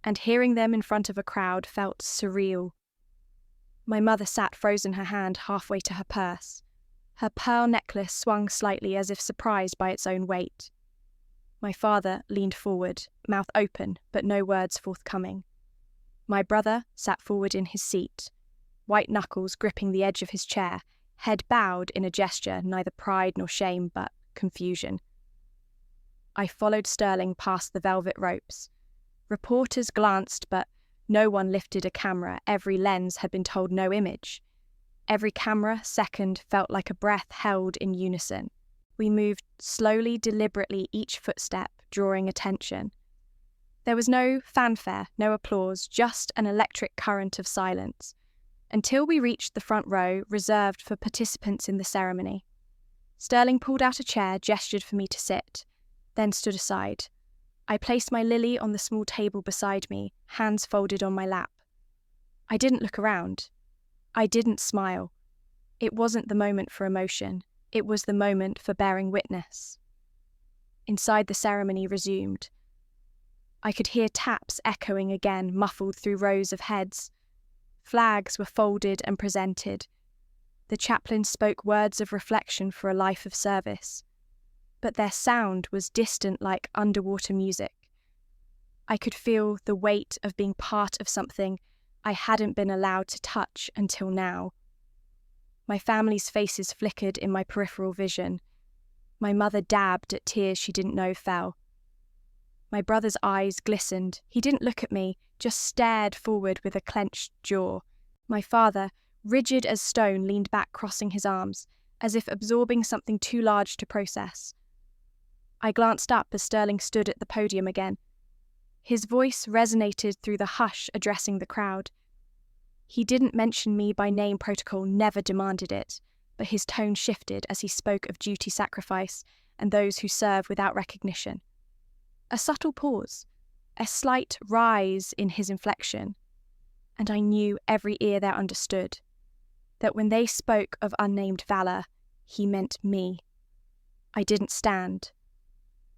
And hearing them in front of a crowd felt surreal. My mother sat frozen, her hand halfway to her purse. Her pearl necklace swung slightly as if surprised by its own weight. My father leaned forward, mouth open, but no words forthcoming. My brother sat forward in his seat, white knuckles gripping the edge of his chair, head bowed in a gesture neither pride nor shame, but confusion. I followed Sterling past the velvet ropes. Reporters glanced, but no one lifted a camera. Every lens had been told no image. Every camera second felt like a breath held in unison. We moved slowly, deliberately, each footstep drawing attention. There was no fanfare, no applause, just an electric current of silence, until we reached the front row reserved for participants in the ceremony. Sterling pulled out a chair, gestured for me to sit, then stood aside. I placed my lily on the small table beside me, hands folded on my lap. I didn't look around. I didn't smile. It wasn't the moment for emotion. It was the moment for bearing witness. Inside, the ceremony resumed. I could hear taps echoing again, muffled through rows of heads. Flags were folded and presented. The chaplain spoke words of reflection for a life of service. But their sound was distant like underwater music. I could feel the weight of being part of something I hadn't been allowed to touch until now. My family's faces flickered in my peripheral vision. My mother dabbed at tears she didn't know fell. My brother's eyes glistened. He didn't look at me, just stared forward with a clenched jaw. My father, rigid as stone, leaned back, crossing his arms, as if absorbing something too large to process. I glanced up as Sterling stood at the podium again. His voice resonated through the hush, addressing the crowd. He didn't mention me by name, protocol never demanded it, but his tone shifted as he spoke of duty sacrifice and those who serve without recognition. A subtle pause, a slight rise in his inflection, and I knew every ear there understood that when they spoke of unnamed valor, he meant me. I didn't stand.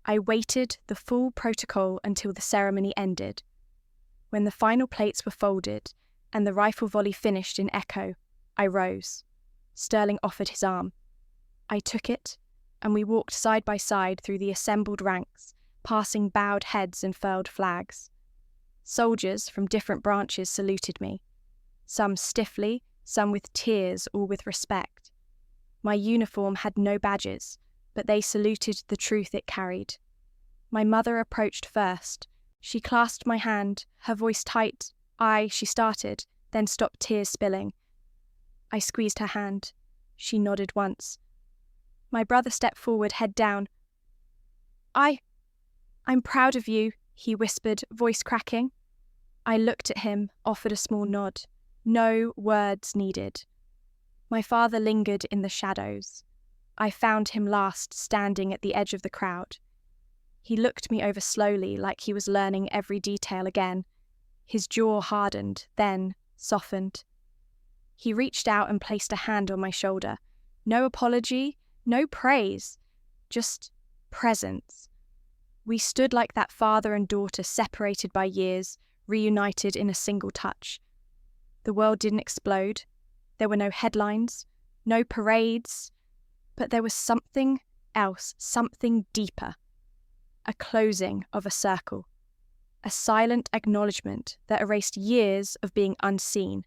I waited the full protocol until the ceremony ended. When the final plates were folded and the rifle volley finished in echo, I rose. Sterling offered his arm. I took it, and we walked side by side through the assembled ranks, passing bowed heads and furled flags. Soldiers from different branches saluted me, some stiffly, some with tears, all with respect. My uniform had no badges, but they saluted the truth it carried. My mother approached first. She clasped my hand, her voice tight. She started, then stopped, tears spilling. I squeezed her hand. She nodded once. My brother stepped forward, head down. I'm proud of you, he whispered, voice cracking. I looked at him, offered a small nod. No words needed. My father lingered in the shadows. I found him last, standing at the edge of the crowd. He looked me over slowly, like he was learning every detail again. His jaw hardened, then softened. He reached out and placed a hand on my shoulder. No apology, no praise, just presence. We stood like that father and daughter, separated by years, reunited in a single touch. The world didn't explode. There were no headlines, no parades, but there was something else, something deeper. A closing of a circle. A silent acknowledgement that erased years of being unseen.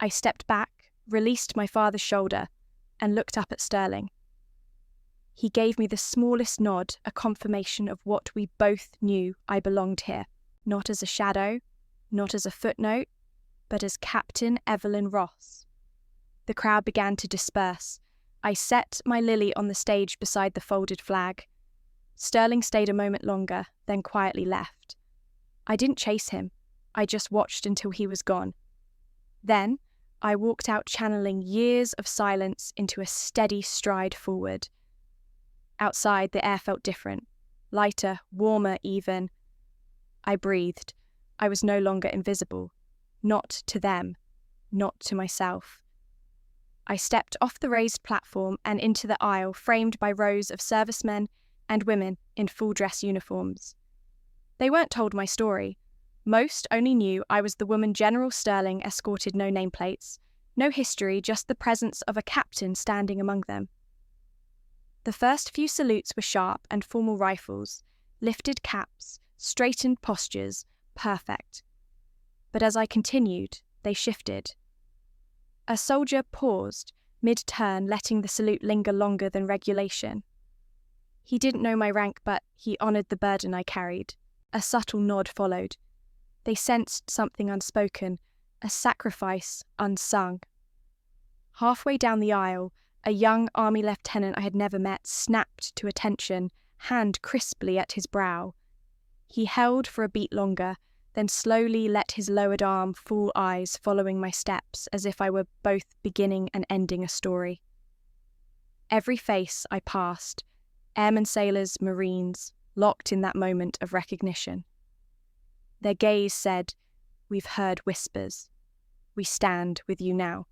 I stepped back, released my father's shoulder, and looked up at Sterling. He gave me the smallest nod, a confirmation of what we both knew: I belonged here, not as a shadow, not as a footnote, but as Captain Evelyn Ross. The crowd began to disperse. I set my lily on the stage beside the folded flag. Sterling stayed a moment longer, then quietly left. I didn't chase him. I just watched until he was gone. Then I walked out, channeling years of silence into a steady stride forward. Outside, the air felt different, lighter, warmer even. I breathed. I was no longer invisible. Not to them, not to myself. I stepped off the raised platform and into the aisle framed by rows of servicemen and women in full dress uniforms. They weren't told my story. Most only knew I was the woman General Sterling escorted, no nameplates, no history, just the presence of a captain standing among them. The first few salutes were sharp and formal, rifles, lifted caps, straightened postures, perfect. But as I continued, they shifted. A soldier paused, mid-turn, letting the salute linger longer than regulation. He didn't know my rank, but he honoured the burden I carried. A subtle nod followed. They sensed something unspoken, a sacrifice unsung. Halfway down the aisle, a young army lieutenant I had never met snapped to attention, hand crisply at his brow. He held for a beat longer, then slowly let his lowered arm fall, eyes following my steps as if I were both beginning and ending a story. Every face I passed, airmen, sailors, Marines, locked in that moment of recognition. Their gaze said, "We've heard whispers. We stand with you now."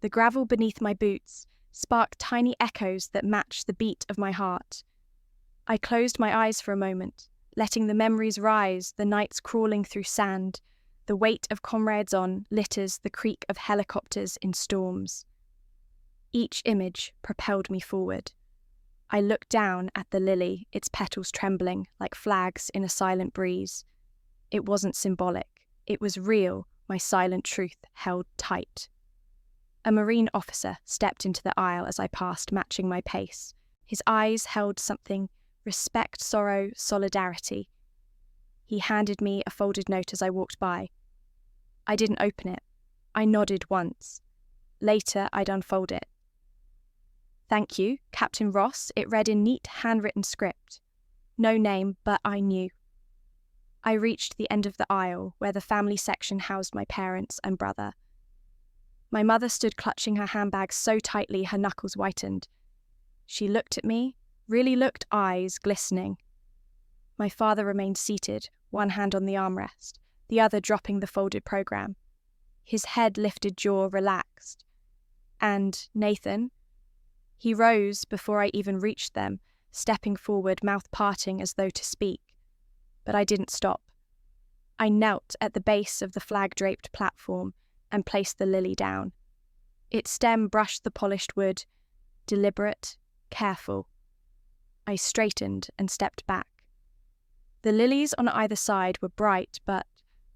The gravel beneath my boots sparked tiny echoes that matched the beat of my heart. I closed my eyes for a moment, letting the memories rise, the nights crawling through sand, the weight of comrades on litters, the creak of helicopters in storms. Each image propelled me forward. I looked down at the lily, its petals trembling like flags in a silent breeze. It wasn't symbolic. It was real, my silent truth held tight. A Marine officer stepped into the aisle as I passed, matching my pace. His eyes held something: respect, sorrow, solidarity. He handed me a folded note as I walked by. I didn't open it. I nodded once. Later, I'd unfold it. "Thank you, Captain Ross," it read in neat, handwritten script. No name, but I knew. I reached the end of the aisle, where the family section housed my parents and brother. My mother stood clutching her handbag so tightly her knuckles whitened. She looked at me, really looked, eyes glistening. My father remained seated, one hand on the armrest, the other dropping the folded program. His head lifted, jaw relaxed. And Nathan? He rose before I even reached them, stepping forward, mouth parting as though to speak. But I didn't stop. I knelt at the base of the flag-draped platform and placed the lily down. Its stem brushed the polished wood, deliberate, careful. I straightened and stepped back. The lilies on either side were bright, but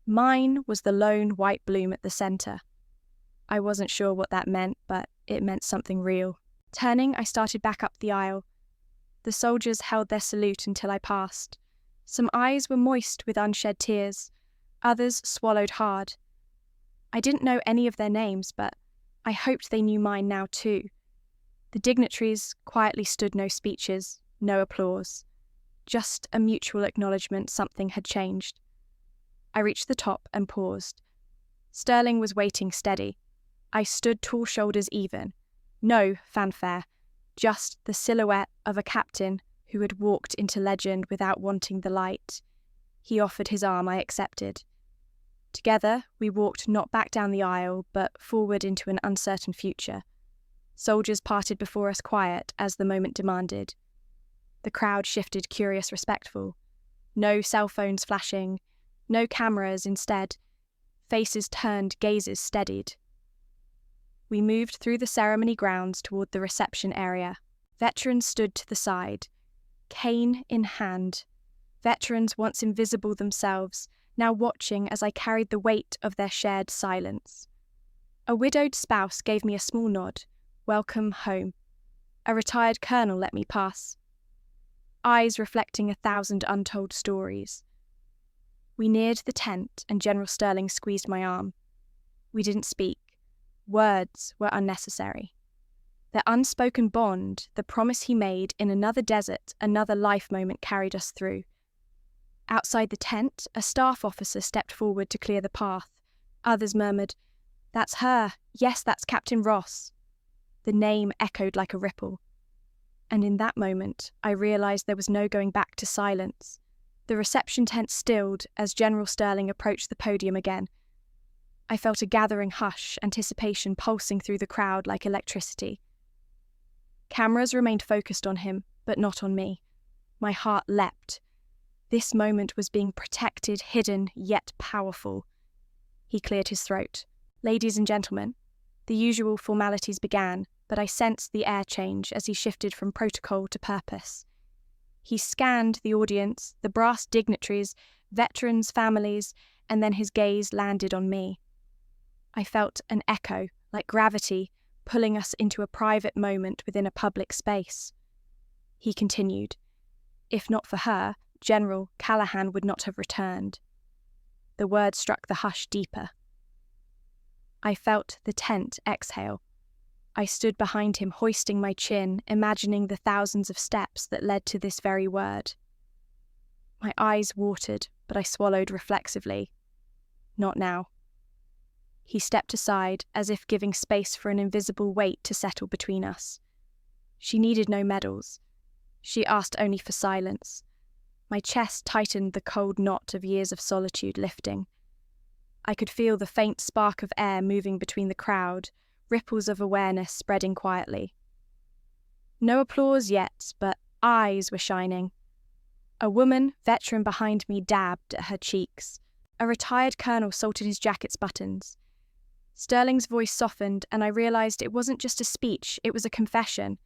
mine was the lone white bloom at the center. I wasn't sure what that meant, but it meant something real. Turning, I started back up the aisle. The soldiers held their salute until I passed. Some eyes were moist with unshed tears. Others swallowed hard. I didn't know any of their names, but I hoped they knew mine now too. The dignitaries quietly stood no speeches, no applause. Just a mutual acknowledgement something had changed. I reached the top and paused. Sterling was waiting steady. I stood tall shoulders even. No fanfare, just the silhouette of a captain who had walked into legend without wanting the light. He offered his arm, I accepted. Together, we walked not back down the aisle, but forward into an uncertain future. Soldiers parted before us quiet as the moment demanded. The crowd shifted curious respectful. No cell phones flashing, no cameras instead. Faces turned, gazes steadied. We moved through the ceremony grounds toward the reception area. Veterans stood to the side, cane in hand. Veterans once invisible themselves, now watching as I carried the weight of their shared silence. A widowed spouse gave me a small nod. Welcome home. A retired colonel let me pass. Eyes reflecting 1,000 untold stories. We neared the tent and General Sterling squeezed my arm. We didn't speak. Words were unnecessary. The unspoken bond, the promise he made in another desert, another life moment carried us through. Outside the tent, a staff officer stepped forward to clear the path. Others murmured, "That's her. Yes, that's Captain Ross." The name echoed like a ripple. And in that moment, I realized there was no going back to silence. The reception tent stilled as General Sterling approached the podium again. I felt a gathering hush, anticipation pulsing through the crowd like electricity. Cameras remained focused on him, but not on me. My heart leapt. This moment was being protected, hidden, yet powerful. He cleared his throat. "Ladies and gentlemen," the usual formalities began, but I sensed the air change as he shifted from protocol to purpose. He scanned the audience, the brass dignitaries, veterans, families, and then his gaze landed on me. I felt an echo, like gravity, pulling us into a private moment within a public space. He continued, "If not for her, General Callahan would not have returned." The words struck the hush deeper. I felt the tent exhale. I stood behind him, hoisting my chin, imagining the thousands of steps that led to this very word. My eyes watered, but I swallowed reflexively. Not now. He stepped aside, as if giving space for an invisible weight to settle between us. She needed no medals. She asked only for silence. My chest tightened, the cold knot of years of solitude lifting. I could feel the faint spark of air moving between the crowd, ripples of awareness spreading quietly. No applause yet, but eyes were shining. A woman, veteran behind me, dabbed at her cheeks. A retired colonel salted his jacket's buttons. Sterling's voice softened, and I realized it wasn't just a speech, it was a confession.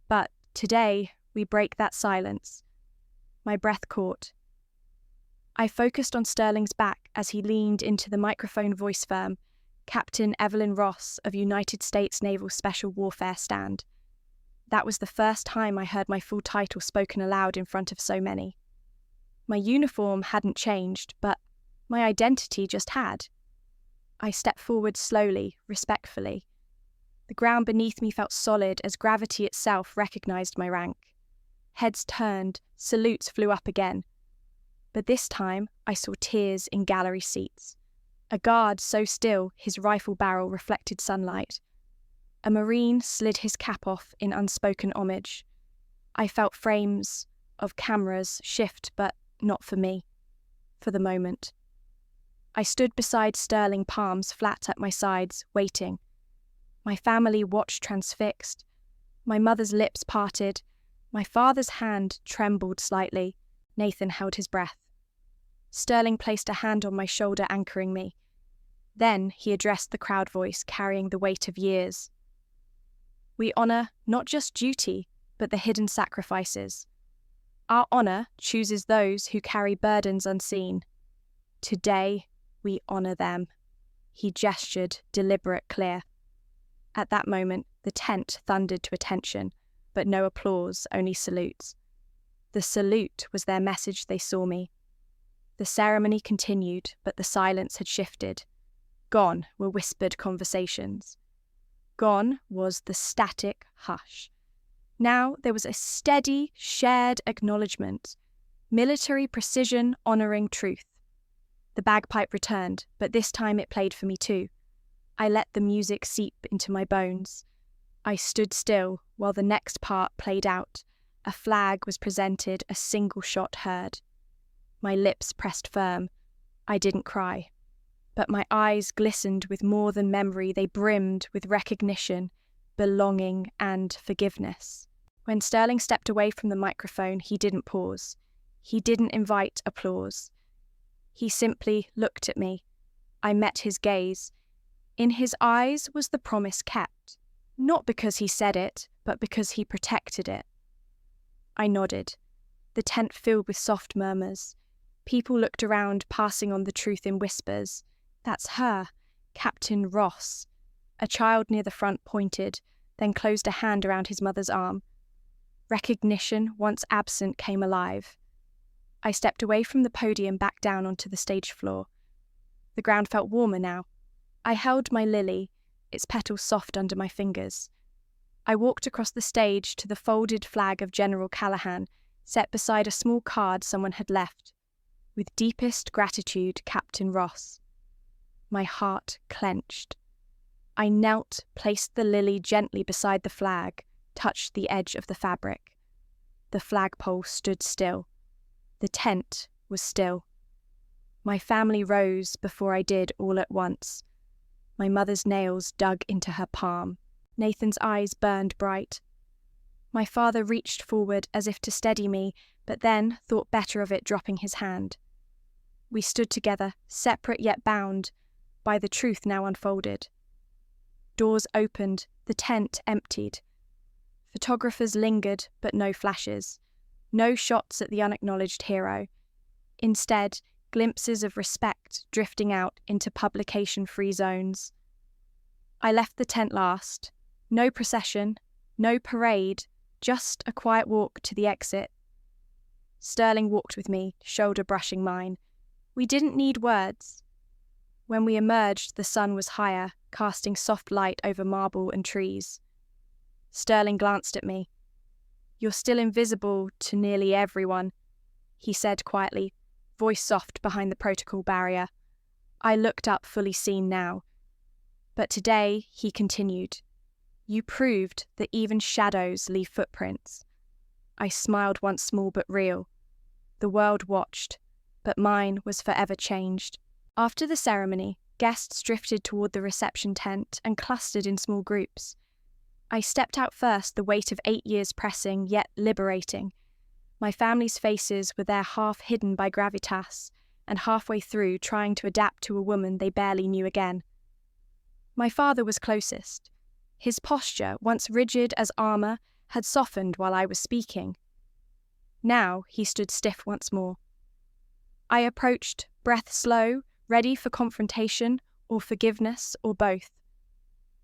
But today, we break that silence. My breath caught. I focused on Sterling's back as he leaned into the microphone voice firm, Captain Evelyn Ross of United States Naval Special Warfare Stand. That was the first time I heard my full title spoken aloud in front of so many. My uniform hadn't changed, but my identity just had. I stepped forward slowly, respectfully. The ground beneath me felt solid as gravity itself recognized my rank. Heads turned, salutes flew up again. But this time, I saw tears in gallery seats. A guard so still, his rifle barrel reflected sunlight. A Marine slid his cap off in unspoken homage. I felt frames of cameras shift, but not for me. For the moment. I stood beside Sterling, palms flat at my sides, waiting. My family watched transfixed. My mother's lips parted. My father's hand trembled slightly. Nathan held his breath. Sterling placed a hand on my shoulder, anchoring me. Then he addressed the crowd voice, carrying the weight of years. "We honor not just duty, but the hidden sacrifices. Our honor chooses those who carry burdens unseen. Today, we honor them. He gestured, deliberate, clear. At that moment, the tent thundered to attention, but no applause, only salutes. The salute was their message they saw me. The ceremony continued, but the silence had shifted. Gone were whispered conversations. Gone was the static hush. Now there was a steady, shared acknowledgement. Military precision honouring truth. The bagpipe returned, but this time it played for me too. I let the music seep into my bones. I stood still while the next part played out. A flag was presented, a single shot heard. My lips pressed firm. I didn't cry. But my eyes glistened with more than memory. They brimmed with recognition, belonging, and forgiveness. When Sterling stepped away from the microphone, he didn't pause. He didn't invite applause. He simply looked at me. I met his gaze. In his eyes was the promise kept, not because he said it, but because he protected it. I nodded. The tent filled with soft murmurs. People looked around, passing on the truth in whispers. That's her, Captain Ross. A child near the front pointed, then closed a hand around his mother's arm. Recognition, once absent, came alive. I stepped away from the podium back down onto the stage floor. The ground felt warmer now. I held my lily, its petals soft under my fingers. I walked across the stage to the folded flag of General Callahan, set beside a small card someone had left. With deepest gratitude, Captain Ross. My heart clenched. I knelt, placed the lily gently beside the flag, touched the edge of the fabric. The flagpole stood still. The tent was still. My family rose before I did all at once. My mother's nails dug into her palm. Nathan's eyes burned bright. My father reached forward as if to steady me, but then thought better of it, dropping his hand. We stood together, separate yet bound, by the truth now unfolded. Doors opened, the tent emptied. Photographers lingered, but no flashes. No shots at the unacknowledged hero. Instead, glimpses of respect drifting out into publication-free zones. I left the tent last. No procession, no parade, just a quiet walk to the exit. Sterling walked with me, shoulder brushing mine. We didn't need words. When we emerged, the sun was higher, casting soft light over marble and trees. Sterling glanced at me. "You're still invisible to nearly everyone," he said quietly, voice soft behind the protocol barrier. I looked up, fully seen now. "But today," he continued, "you proved that even shadows leave footprints." I smiled once small but real. The world watched, but mine was forever changed. After the ceremony, guests drifted toward the reception tent and clustered in small groups. I stepped out first, the weight of 8 years pressing, yet liberating. My family's faces were there, half hidden by gravitas, and halfway through trying to adapt to a woman they barely knew again. My father was closest. His posture, once rigid as armour, had softened while I was speaking. Now he stood stiff once more. I approached, breath slow, ready for confrontation or forgiveness or both.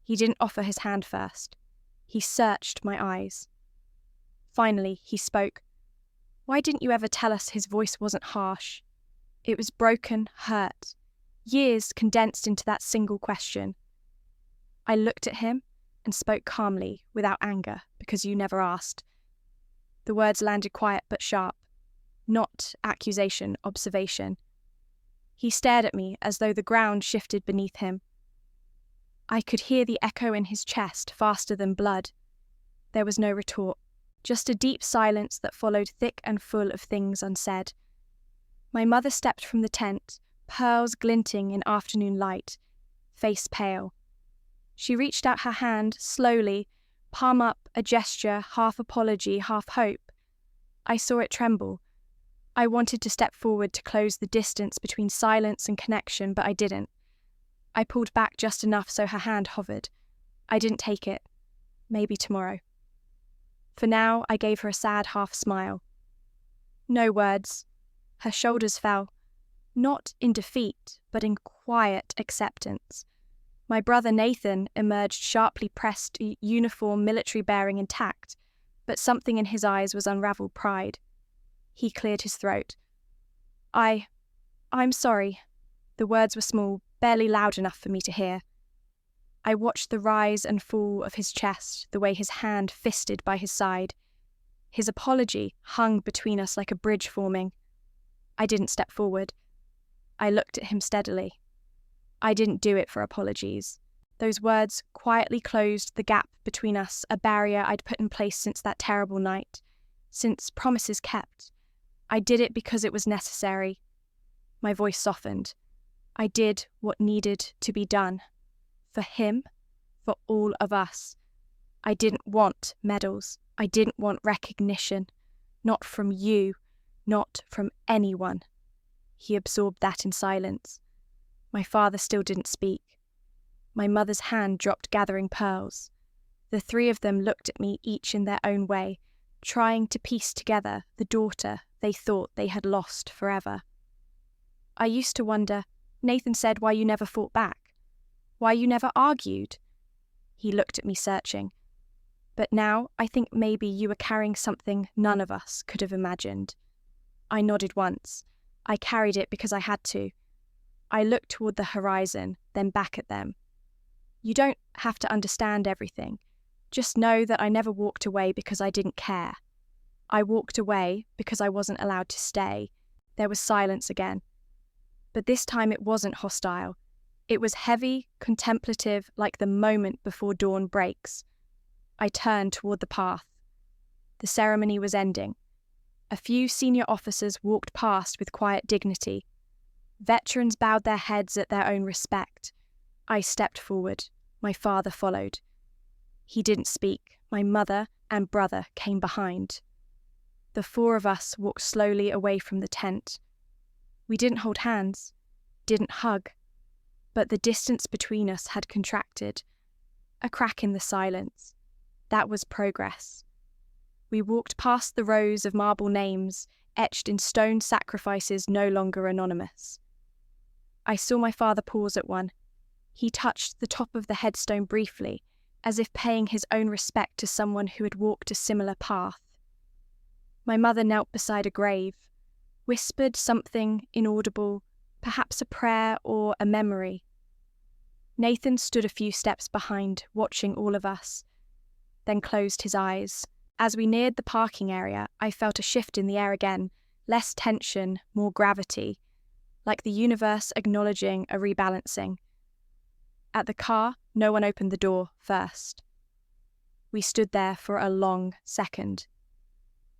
He didn't offer his hand first. He searched my eyes. Finally, he spoke. "Why didn't you ever tell us?" His voice wasn't harsh. It was broken, hurt. Years condensed into that single question. I looked at him and spoke calmly, without anger, because you never asked. The words landed quiet but sharp. Not accusation, observation. He stared at me as though the ground shifted beneath him. I could hear the echo in his chest, faster than blood. There was no retort, just a deep silence that followed, thick and full of things unsaid. My mother stepped from the tent, pearls glinting in afternoon light, face pale. She reached out her hand, slowly, palm up, a gesture, half apology, half hope. I saw it tremble. I wanted to step forward to close the distance between silence and connection, but I didn't. I pulled back just enough so her hand hovered. I didn't take it. Maybe tomorrow. For now, I gave her a sad half-smile. No words. Her shoulders fell, not in defeat, but in quiet acceptance. My brother Nathan emerged sharply pressed, uniform, military bearing intact, but something in his eyes was unravelled pride. He cleared his throat. I'm sorry. The words were small, barely loud enough for me to hear. I watched the rise and fall of his chest, the way his hand fisted by his side. His apology hung between us like a bridge forming. I didn't step forward. I looked at him steadily. I didn't do it for apologies. Those words quietly closed the gap between us, a barrier I'd put in place since that terrible night, since promises kept. I did it because it was necessary. My voice softened. I did what needed to be done. For him, for all of us. I didn't want medals. I didn't want recognition. Not from you, not from anyone. He absorbed that in silence. My father still didn't speak. My mother's hand dropped gathering pearls. The three of them looked at me each in their own way, trying to piece together the daughter they thought they had lost forever. I used to wonder, Nathan said, why you never fought back. Why you never argued? He looked at me searching. But now I think maybe you were carrying something none of us could have imagined. I nodded once. I carried it because I had to. I looked toward the horizon, then back at them. You don't have to understand everything. Just know that I never walked away because I didn't care. I walked away because I wasn't allowed to stay. There was silence again. But this time it wasn't hostile. It was heavy, contemplative, like the moment before dawn breaks. I turned toward the path. The ceremony was ending. A few senior officers walked past with quiet dignity. Veterans bowed their heads at their own respect. I stepped forward. My father followed. He didn't speak. My mother and brother came behind. The four of us walked slowly away from the tent. We didn't hold hands, didn't hug, but the distance between us had contracted. A crack in the silence. That was progress. We walked past the rows of marble names, etched in stone sacrifices no longer anonymous. I saw my father pause at one. He touched the top of the headstone briefly, as if paying his own respect to someone who had walked a similar path. My mother knelt beside a grave, whispered something inaudible, perhaps a prayer or a memory. Nathan stood a few steps behind, watching all of us, then closed his eyes. As we neared the parking area, I felt a shift in the air again, less tension, more gravity, like the universe acknowledging a rebalancing. At the car, no one opened the door first. We stood there for a long second.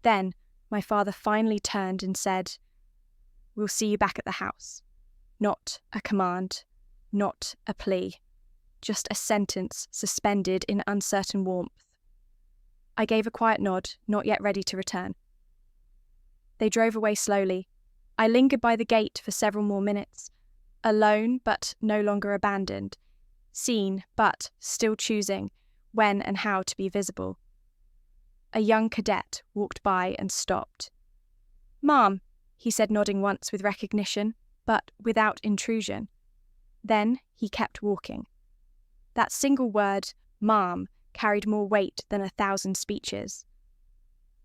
Then, my father finally turned and said, "We'll see you back at the house." Not a command, not a plea, just a sentence suspended in uncertain warmth. I gave a quiet nod, not yet ready to return. They drove away slowly. I lingered by the gate for several more minutes, alone but no longer abandoned, seen but still choosing when and how to be visible. A young cadet walked by and stopped. "Mom," he said, nodding once with recognition, but without intrusion. Then he kept walking. That single word, "Mom," carried more weight than 1,000 speeches.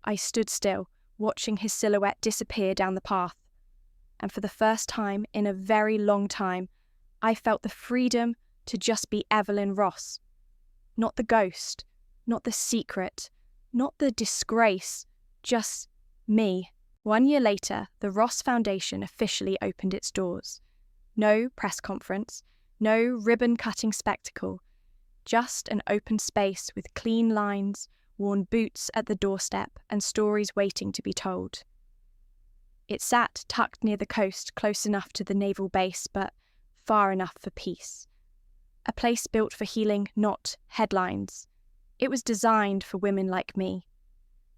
I stood still, watching his silhouette disappear down the path, and for the first time in a very long time, I felt the freedom to just be Evelyn Ross. Not the ghost, not the secret, not the disgrace, just me. 1 year later, the Ross Foundation officially opened its doors. No press conference, no ribbon-cutting spectacle, just an open space with clean lines, worn boots at the doorstep, and stories waiting to be told. It sat tucked near the coast, close enough to the naval base, but far enough for peace. A place built for healing, not headlines. It was designed for women like me.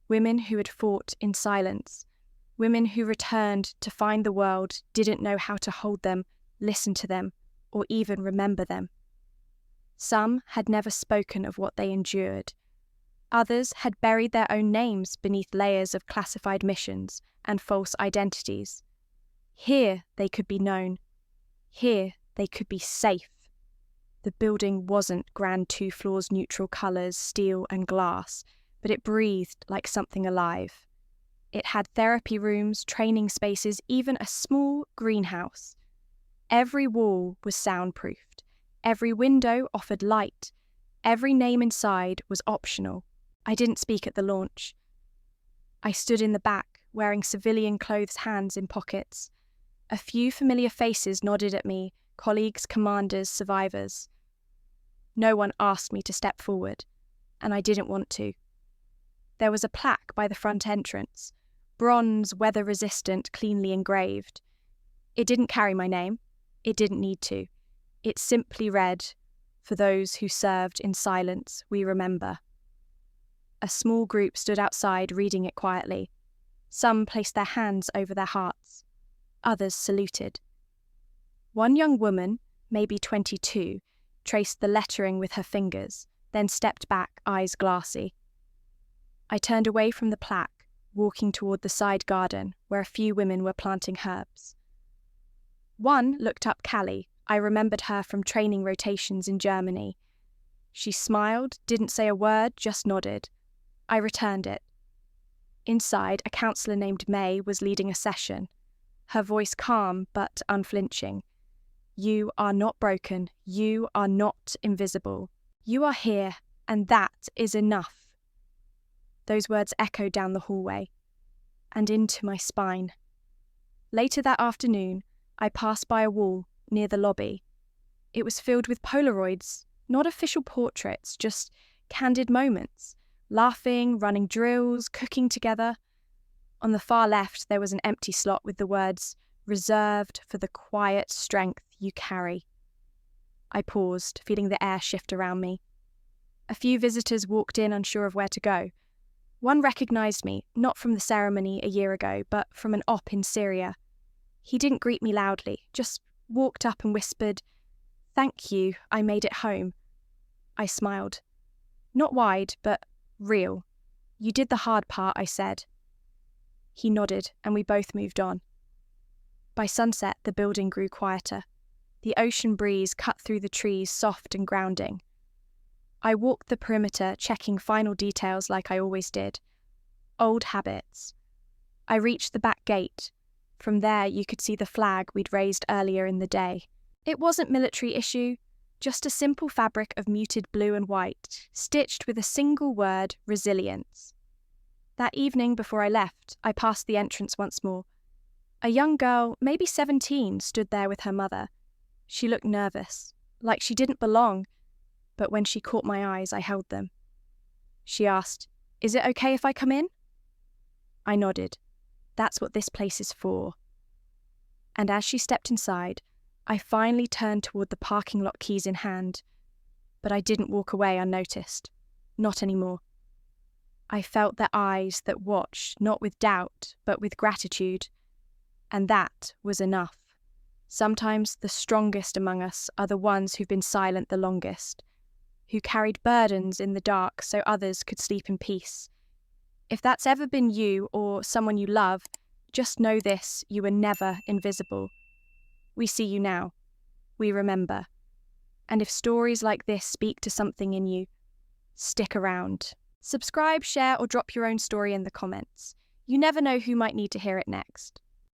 Women who had fought in silence. Women who returned to find the world didn't know how to hold them, listen to them, or even remember them. Some had never spoken of what they endured. Others had buried their own names beneath layers of classified missions and false identities. Here they could be known. Here they could be safe. The building wasn't grand 2 floors neutral colours, steel and glass, but it breathed like something alive. It had therapy rooms, training spaces, even a small greenhouse. Every wall was soundproofed. Every window offered light. Every name inside was optional. I didn't speak at the launch. I stood in the back, wearing civilian clothes, hands in pockets. A few familiar faces nodded at me, colleagues, commanders, survivors. No one asked me to step forward, and I didn't want to. There was a plaque by the front entrance, bronze, weather-resistant, cleanly engraved. It didn't carry my name. It didn't need to. It simply read, "For those who served in silence, we remember." A small group stood outside reading it quietly. Some placed their hands over their hearts. Others saluted. One young woman, maybe 22, traced the lettering with her fingers, then stepped back, eyes glassy. I turned away from the plaque, walking toward the side garden where a few women were planting herbs. One looked up Callie. I remembered her from training rotations in Germany. She smiled, didn't say a word, just nodded. I returned it. Inside, a counsellor named May was leading a session, her voice calm but unflinching. You are not broken. You are not invisible. You are here, and that is enough. Those words echoed down the hallway and into my spine. Later that afternoon, I passed by a wall near the lobby. It was filled with Polaroids, not official portraits, just candid moments, laughing, running drills, cooking together. On the far left, there was an empty slot with the words, "Reserved for the quiet strength you carry." I paused, feeling the air shift around me. A few visitors walked in, unsure of where to go. One recognised me, not from the ceremony a year ago, but from an op in Syria. He didn't greet me loudly, just walked up and whispered, "Thank you, I made it home." I smiled. Not wide, but real. "You did the hard part," I said. He nodded, and we both moved on. By sunset, the building grew quieter. The ocean breeze cut through the trees, soft and grounding. I walked the perimeter, checking final details like I always did. Old habits. I reached the back gate. From there, you could see the flag we'd raised earlier in the day. It wasn't military issue, just a simple fabric of muted blue and white, stitched with a single word, resilience. That evening before I left, I passed the entrance once more. A young girl, maybe 17, stood there with her mother. She looked nervous, like she didn't belong, but when she caught my eyes, I held them. She asked, "Is it okay if I come in?" I nodded. That's what this place is for. And as she stepped inside, I finally turned toward the parking lot, keys in hand. But I didn't walk away unnoticed. Not anymore. I felt their eyes that watched, not with doubt, but with gratitude. And that was enough. Sometimes the strongest among us are the ones who've been silent the longest, who carried burdens in the dark so others could sleep in peace. If that's ever been you or someone you love, just know this, you were never invisible. We see you now. We remember. And if stories like this speak to something in you, stick around. Subscribe, share, or drop your own story in the comments. You never know who might need to hear it next.